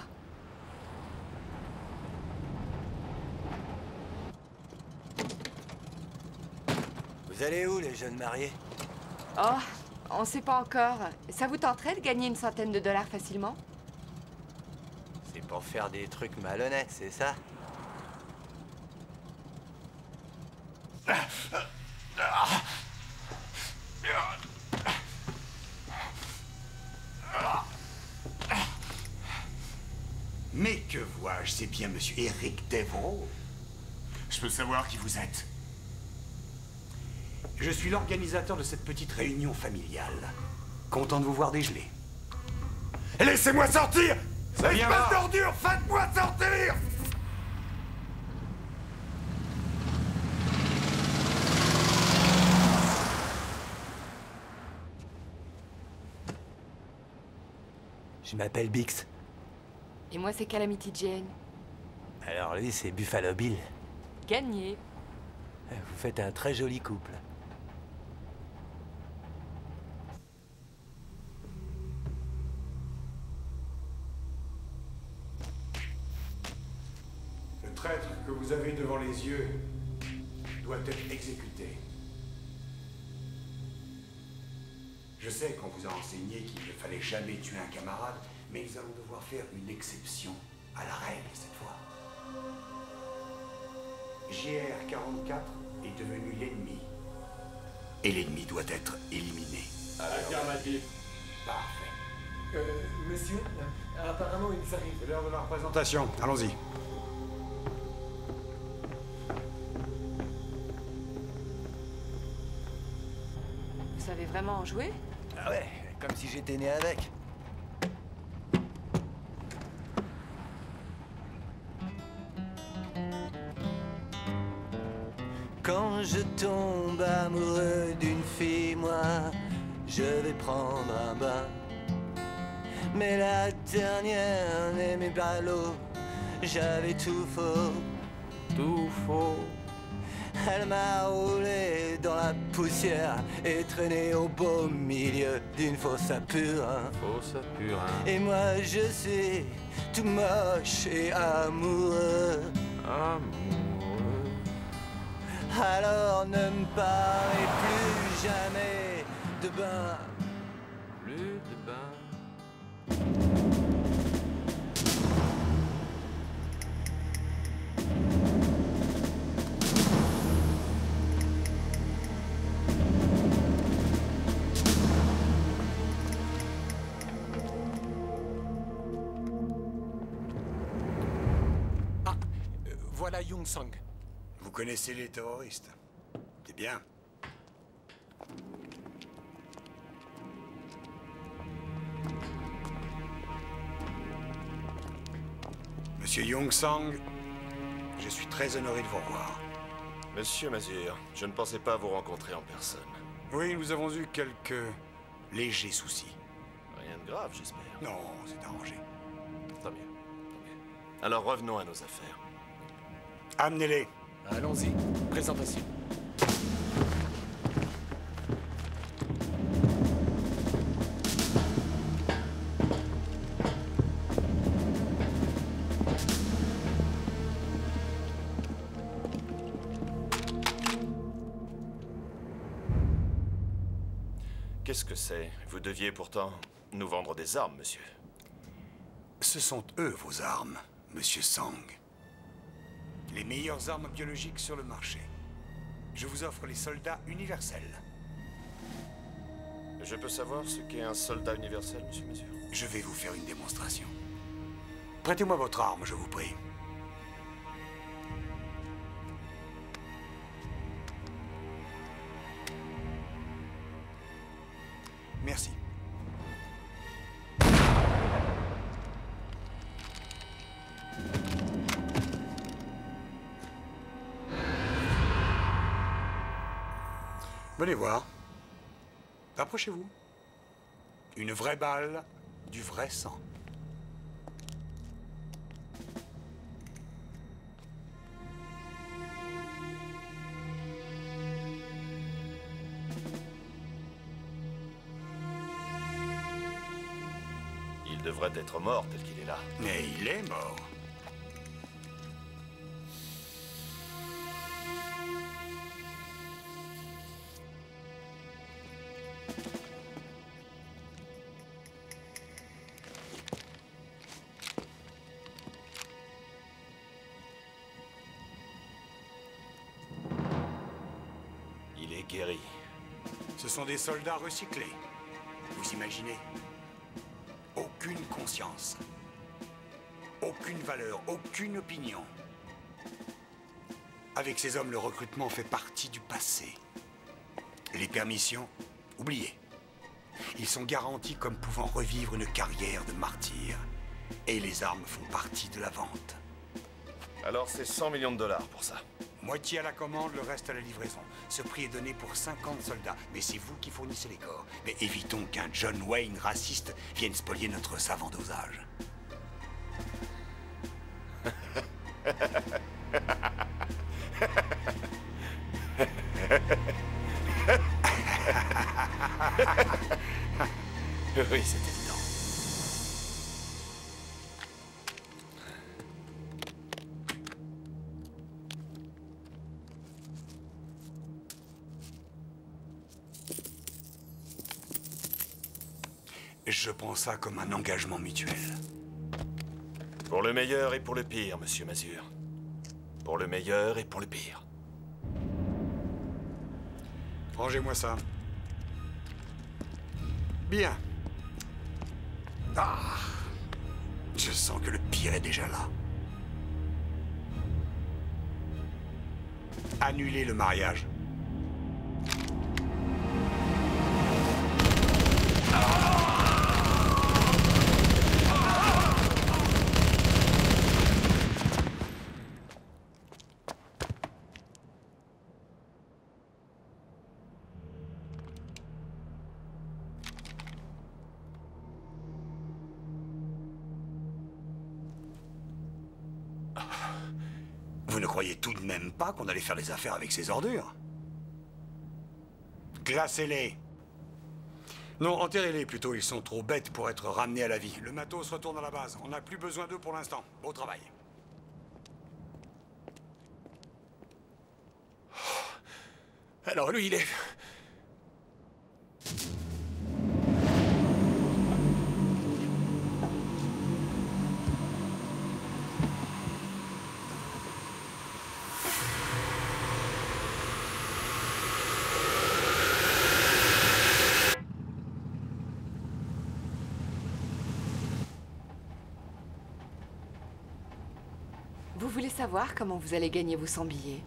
Vous allez où, les jeunes mariés? Oh, on sait pas encore. Ça vous tenterait de gagner une centaine de dollars facilement? C'est pour faire des trucs malhonnêtes, c'est ça? Mais que vois-je? C'est bien monsieur Eric Devereaux. Je peux savoir qui vous êtes? Je suis l'organisateur de cette petite réunion familiale. Content de vous voir dégeler. Laissez-moi sortir! Espèce d'ordure, faites-moi sortir! Je m'appelle Bix. Et moi, c'est Calamity Jane. Alors lui, c'est Buffalo Bill. Gagné. Vous faites un très joli couple. Le traître que vous avez devant les yeux doit être exécuté. Je sais qu'on vous a enseigné qu'il ne fallait jamais tuer un camarade, mais nous allons devoir faire une exception à la règle cette fois. GR-44 est devenu l'ennemi. Et l'ennemi doit être éliminé. Affirmatif. Parfait. Monsieur, apparemment ils arrivent. C'est l'heure de la représentation. Allons-y. Vous savez vraiment en jouer? Ah ouais, comme si j'étais né avec. Quand je tombe amoureux d'une fille, moi, je vais prendre un bain. Mais la dernière n'aimait pas l'eau, j'avais tout faux, tout faux. Elle m'a roulé dans la poussière et traîné au beau milieu d'une fosse à purin. Fosse à purin. Et moi je suis tout moche et amoureux. Amoureux. Alors ne me parlez plus jamais de bain. Plus de bain. Voilà Young Sang. Vous connaissez les terroristes? C'est bien. Monsieur Young Sang, je suis très honoré de vous revoir. Monsieur Mazur, je ne pensais pas vous rencontrer en personne. Oui, nous avons eu quelques légers soucis. Rien de grave, j'espère. Non, c'est arrangé. Tant mieux. Alors revenons à nos affaires. Amenez-les. Allons-y. Présentation. Qu'est-ce que c'est? Vous deviez pourtant nous vendre des armes, monsieur. Ce sont eux vos armes, monsieur Sang. Les meilleures armes biologiques sur le marché. Je vous offre les soldats universels. Je peux savoir ce qu'est un soldat universel, monsieur Mazur? Je vais vous faire une démonstration. Prêtez-moi votre arme, je vous prie. Merci. Venez voir. Approchez-vous. Une vraie balle, du vrai sang. Il devrait être mort tel qu'il est là. Mais il est mort. Il est guéri. Ce sont des soldats recyclés. Vous imaginez? Aucune conscience. Aucune valeur, aucune opinion. Avec ces hommes, le recrutement fait partie du passé. Les permissions, oubliez. Ils sont garantis comme pouvant revivre une carrière de martyrs. Et les armes font partie de la vente. Alors c'est 100 millions de dollars pour ça. Moitié à la commande, le reste à la livraison. Ce prix est donné pour 50 soldats, mais c'est vous qui fournissez les corps. Mais évitons qu'un John Wayne raciste vienne spolier notre savant dosage. Oui, c'est évident. Je prends ça comme un engagement mutuel. Pour le meilleur et pour le pire, monsieur Mazur. Pour le meilleur et pour le pire. Rangez-moi ça. Bien. Ah! Je sens que le pire est déjà là. Annulez le mariage. croyais tout de même pas qu'on allait faire des affaires avec ces ordures. Classez-les. Non, enterrez-les plutôt, ils sont trop bêtes pour être ramenés à la vie. Le matos retourne à la base, on n'a plus besoin d'eux pour l'instant. Beau travail. Alors lui, il est... Vous voulez savoir comment vous allez gagner vos 100 billets?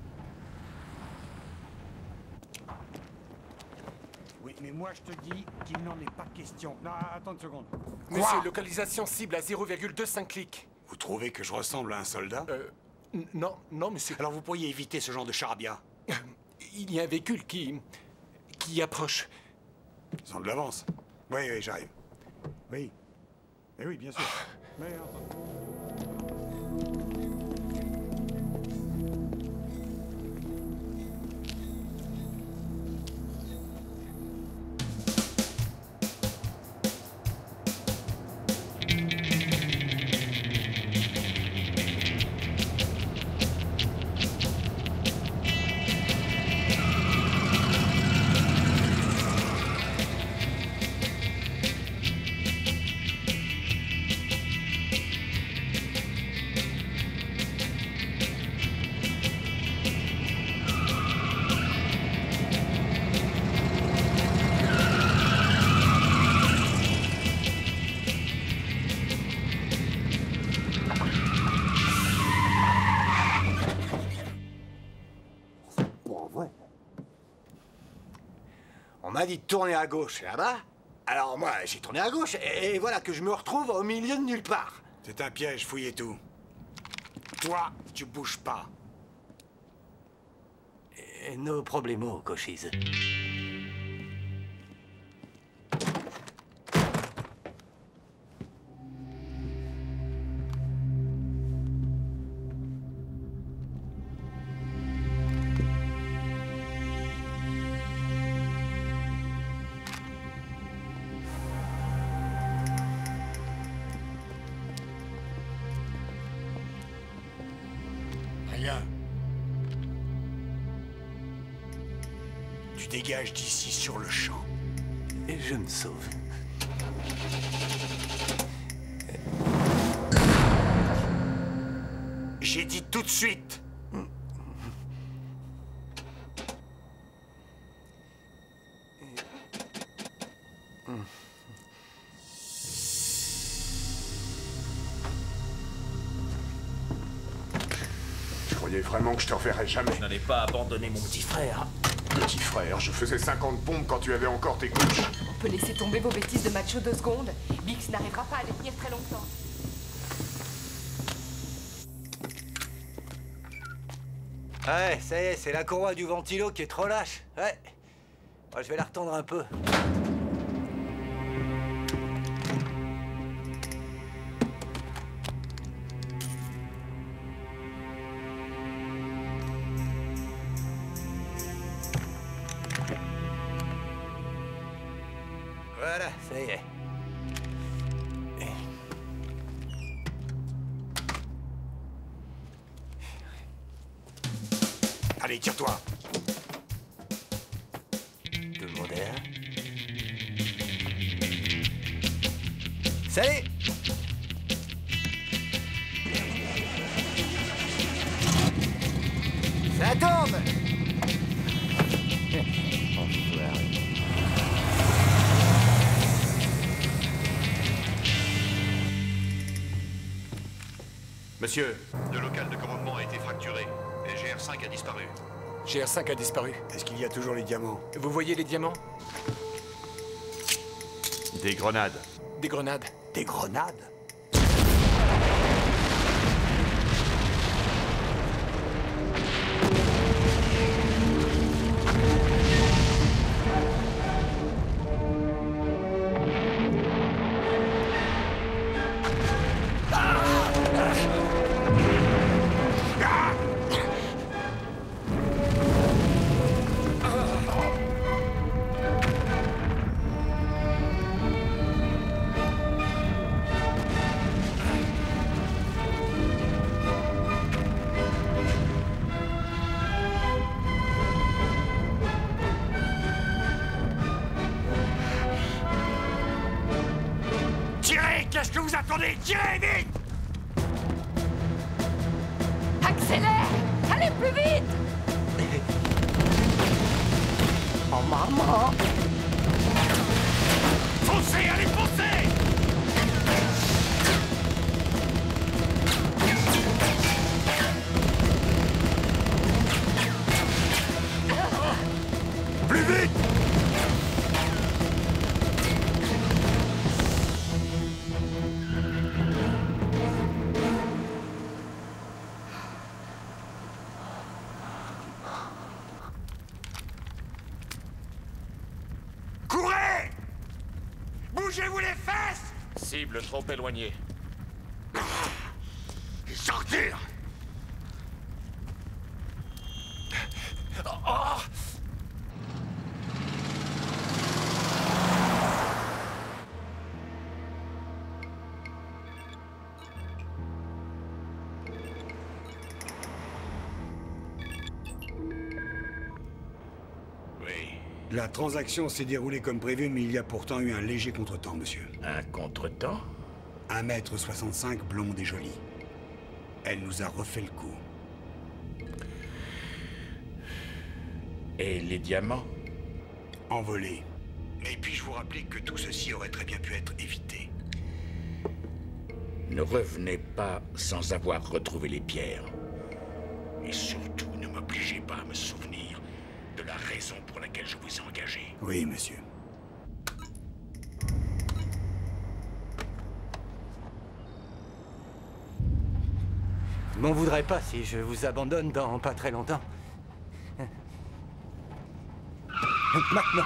Oui, mais moi je te dis qu'il n'en est pas question. Non, attends une seconde. Monsieur, localisation cible à 0,25 clics. Vous trouvez que je ressemble à un soldat? Non, non, monsieur. Alors vous pourriez éviter ce genre de charabia. Il y a un véhicule qui approche. Ils ont de l'avance. Oui, oui, j'arrive. Oui. Eh oui, bien sûr. Mais, On m'a dit de tourner à gauche là-bas. Alors moi, j'ai tourné à gauche et voilà que je me retrouve au milieu de nulle part. c'est un piège, fouillez tout. Toi, tu bouges pas. No problemo, cochise. Rien. Tu dégages d'ici sur le champ. Et je me sauve. J'ai dit tout de suite. Je croyais vraiment que je te reverrais jamais. Je n'allais pas abandonner mon petit frère. Petit frère, je faisais 50 pompes quand tu avais encore tes couches. On peut laisser tomber vos bêtises de macho 2 secondes. Bix n'arrivera pas à les tenir très longtemps. Ouais, ça y est, c'est la courroie du ventilo qui est trop lâche. Ouais. Moi, je vais la retendre un peu. Voilà, ça y est. Allez, tire-toi. Tout le monde est là. Salut! Ça tombe! Monsieur. Le local de commandement a été fracturé et GR5 a disparu. GR5 a disparu. Est-ce qu'il y a toujours les diamants? Vous voyez les diamants? Des grenades. Des grenades. Des grenades? vous attendez? Tirez vite! Accélère! Allez plus vite! Oh maman! Foncez, allez, foncez! Plus vite! Courez! Bougez-vous les fesses! Cible trop éloignée. Sortir! Oh! La transaction s'est déroulée comme prévu, mais il y a pourtant eu un léger contretemps, monsieur. Un contretemps? 1,65 m, blonde et jolie. Elle nous a refait le coup. Et les diamants? Envolés. Mais puis-je vous rappeler que tout ceci aurait très bien pu être évité? Ne revenez pas sans avoir retrouvé les pierres. Et surtout, ne m'obligez pas à me souvenir de la raison pour laquelle je vous ai engagé. Oui, monsieur. Je m'en voudrais pas si je vous abandonne dans pas très longtemps. Maintenant.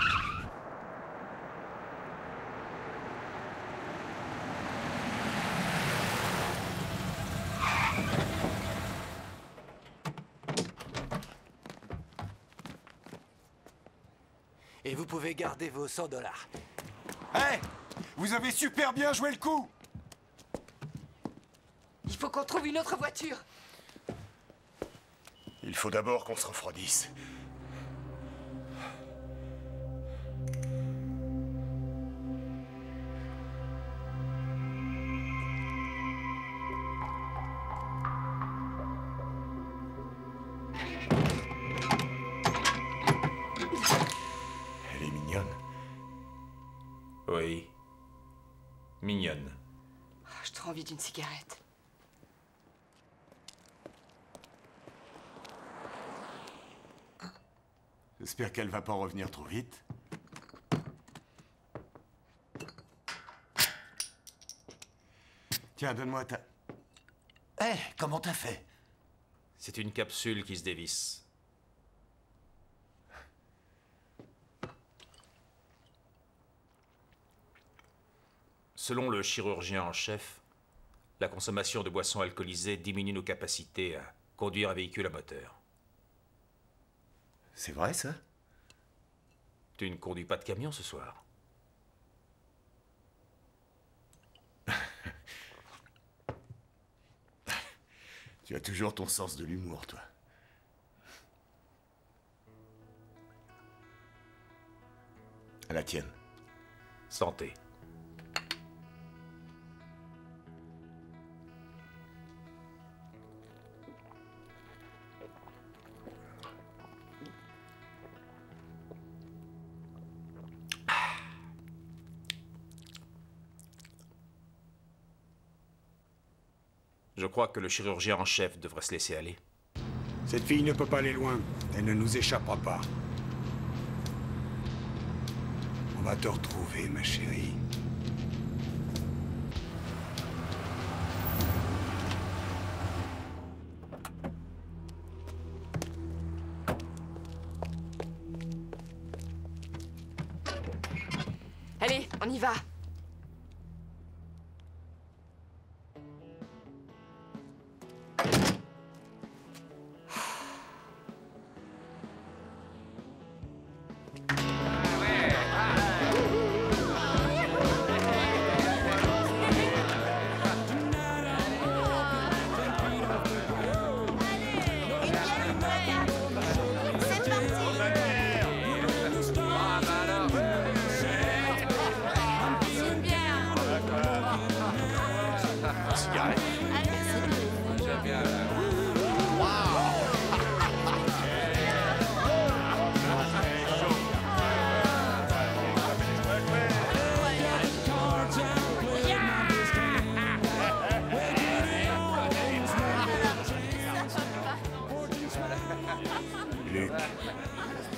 Et vous pouvez garder vos $100. Hé! Vous avez super bien joué le coup! Il faut qu'on trouve une autre voiture. Il faut d'abord qu'on se refroidisse. Elle est mignonne. Oui. Mignonne. J'ai trop envie d'une cigarette. J'espère qu'elle va pas revenir trop vite. Tiens, donne-moi ta... Hé, comment t'as fait? C'est une capsule qui se dévisse. Selon le chirurgien en chef, la consommation de boissons alcoolisées diminue nos capacités à conduire un véhicule à moteur. C'est vrai, ça? Tu ne conduis pas de camion ce soir? Tu as toujours ton sens de l'humour, toi. À la tienne. Santé. Je crois que le chirurgien en chef devrait se laisser aller. Cette fille ne peut pas aller loin. Elle ne nous échappera pas. On va te retrouver, ma chérie. Allez, on y va. Luc,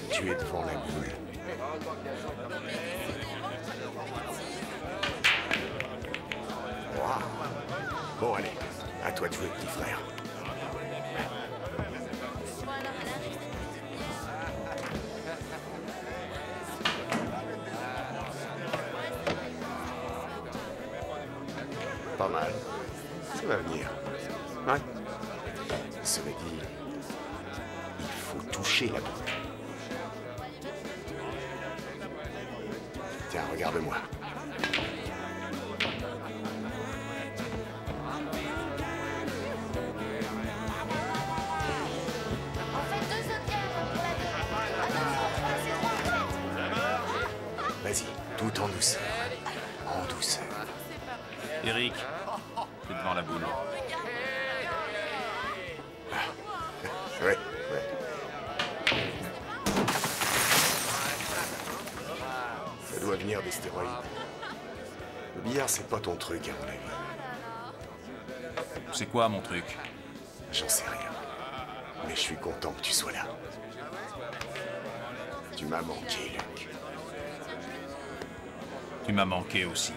tu es devant la boule. Wow. Bon, allez, à toi de jouer, petit frère. Pas mal. Ça va venir. Ouais. Cela dit, il faut toucher la boule. Tiens, regarde-moi. Vas-y, tout en douceur. En douceur. Eric, t'es devant la boule. Ouais. Ça doit venir des stéroïdes. Le billard, c'est pas ton truc, à mon avis. C'est quoi, mon truc? J'en sais rien. Mais je suis content que tu sois là. Tu m'as manqué, Luc. Tu m'as manqué aussi.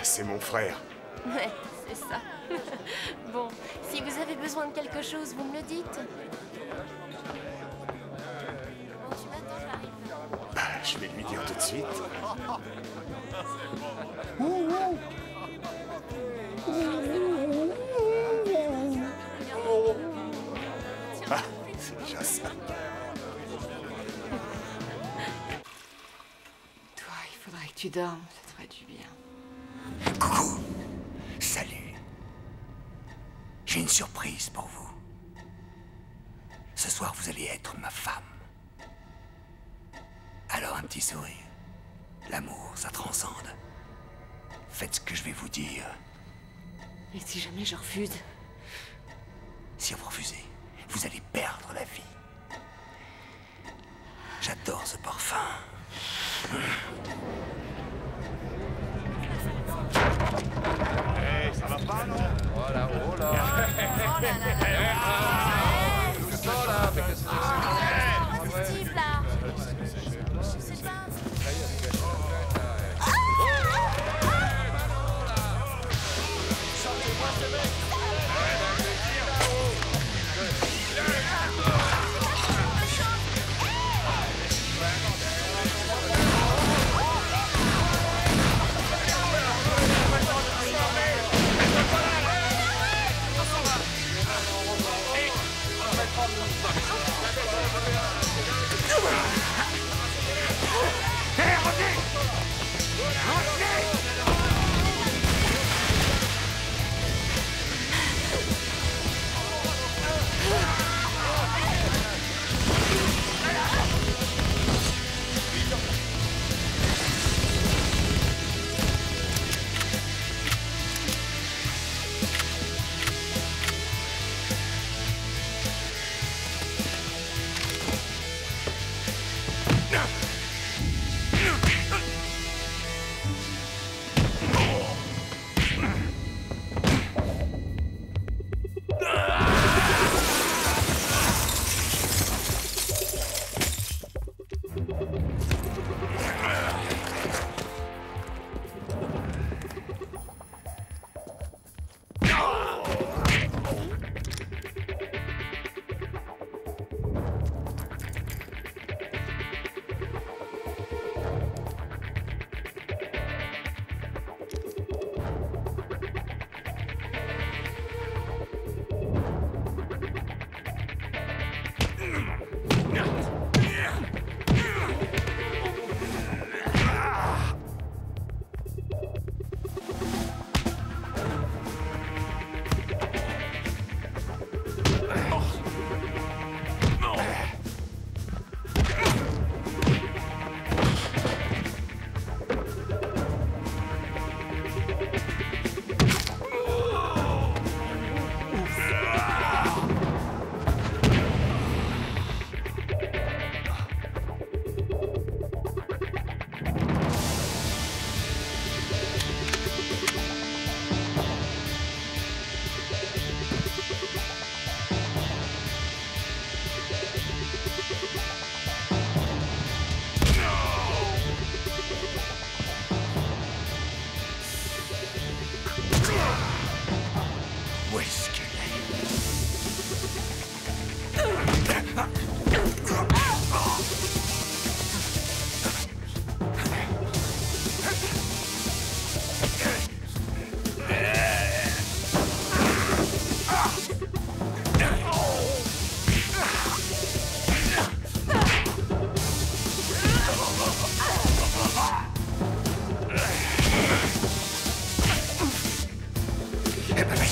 C'est mon frère. Ouais, c'est ça. Bon, si vous avez besoin de quelque chose, vous me le dites. Bon, tu m'attends, j'arrive. Bah, je vais lui dire tout de suite. Ah, c'est déjà ça. Toi, il faudrait que tu dormes, ça te ferait du bien. Coucou. Salut. J'ai une surprise pour vous. Ce soir, vous allez être ma femme. Alors, un petit sourire. L'amour, ça transcende. Faites ce que je vais vous dire. Et si jamais je refuse? Si vous refusez, vous allez perdre la vie. J'adore ce parfum. Hey, ça va pas, non? Voilà, oh là. Doucement là, mais qu'est-ce que c'est? Steve, là. C'est pas... Sortez-moi ce mec!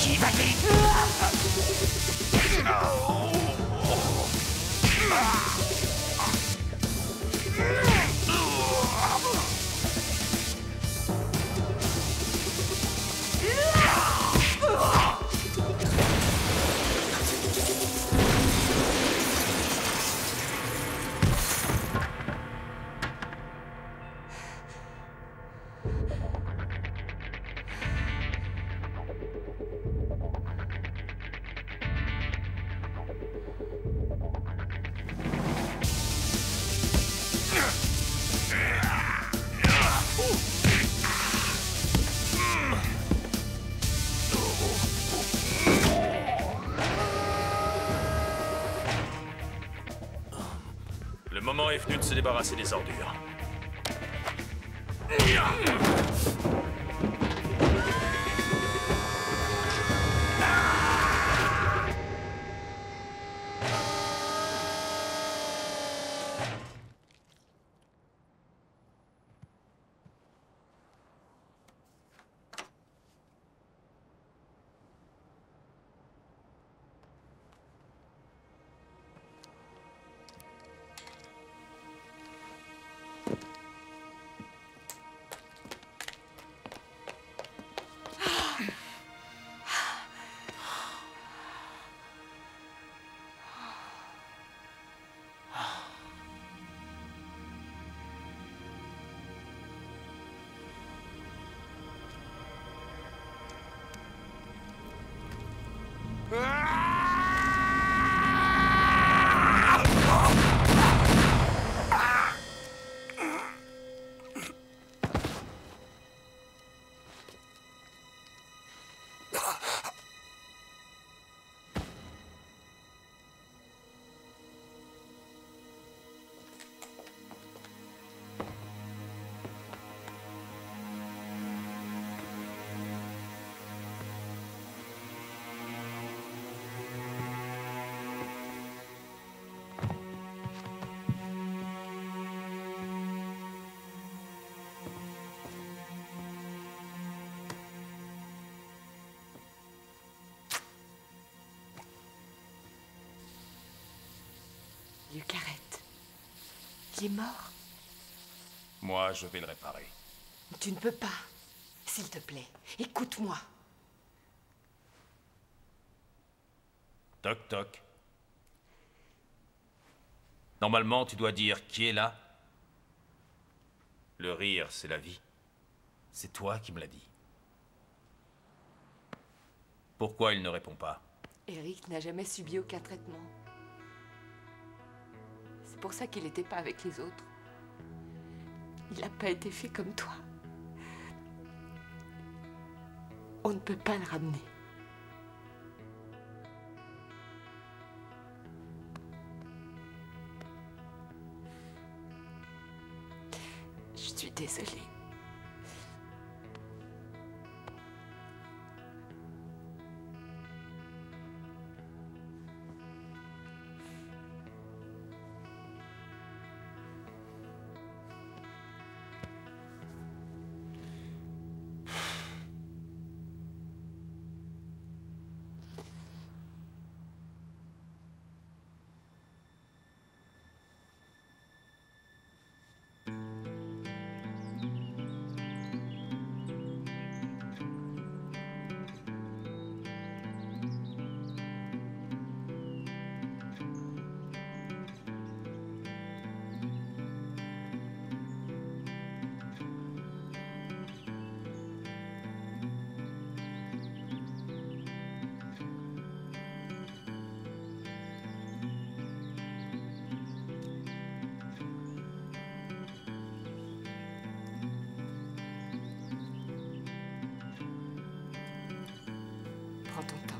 Vas-y, vas-y. Le moment est venu de se débarrasser des ordures. Luc, arrête. Il est mort. Moi, je vais le réparer. Tu ne peux pas. S'il te plaît, écoute-moi. Toc toc. Normalement, tu dois dire qui est là. Le rire, c'est la vie. C'est toi qui me l'as dit. Pourquoi il ne répond pas? Eric n'a jamais subi aucun traitement. C'est pour ça qu'il n'était pas avec les autres. Il n'a pas été fait comme toi. On ne peut pas le ramener. Je suis désolée. Prends ton temps.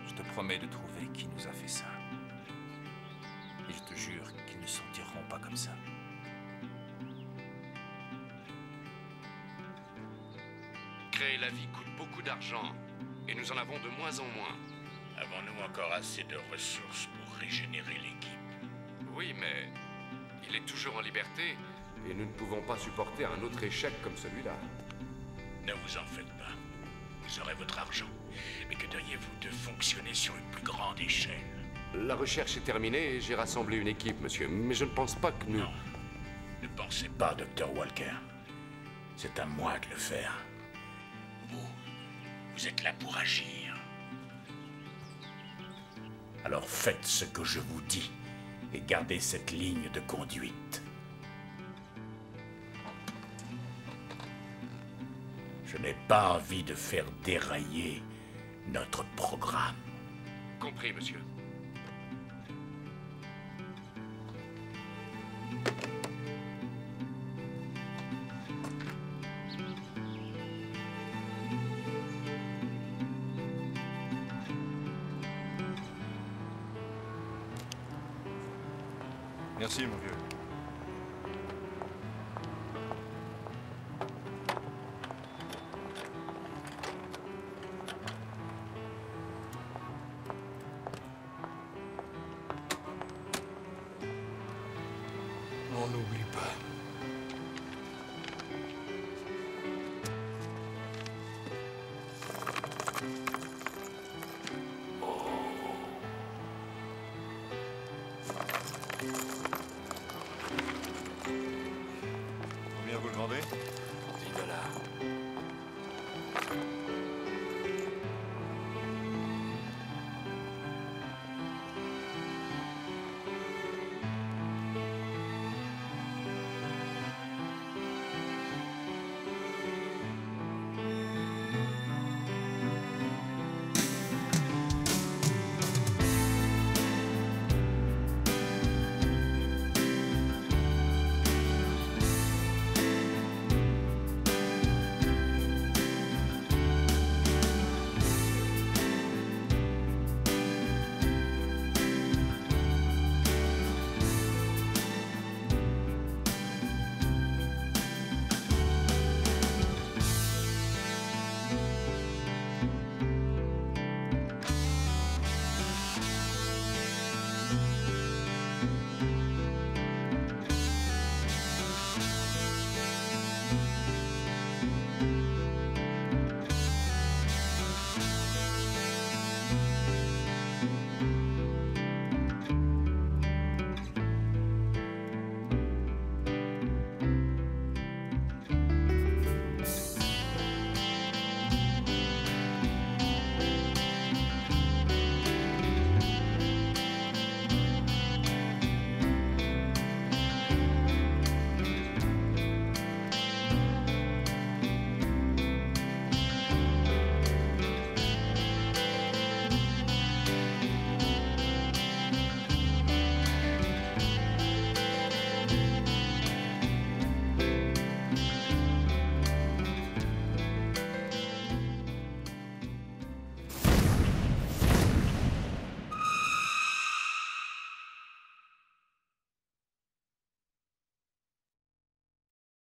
Je te promets de trouver qui nous a fait ça. Et je te jure qu'ils ne s'en tireront pas comme ça. Créer la vie coûte beaucoup d'argent, et nous en avons de moins en moins. Avons-nous encore assez de ressources pour régénérer l'équipe? Oui, mais il est toujours en liberté. et nous ne pouvons pas supporter un autre échec comme celui-là. Ne vous en faites pas. Vous aurez votre argent. Mais que diriez-vous de fonctionner sur une plus grande échelle? La recherche est terminée et j'ai rassemblé une équipe, monsieur. Mais je ne pense pas que nous... Non. Ne pensez pas, Dr. Walker. C'est à moi de le faire. Vous êtes là pour agir. Alors faites ce que je vous dis et gardez cette ligne de conduite. Je n'ai pas envie de faire dérailler notre programme. Compris, monsieur. Merci, mon vieux.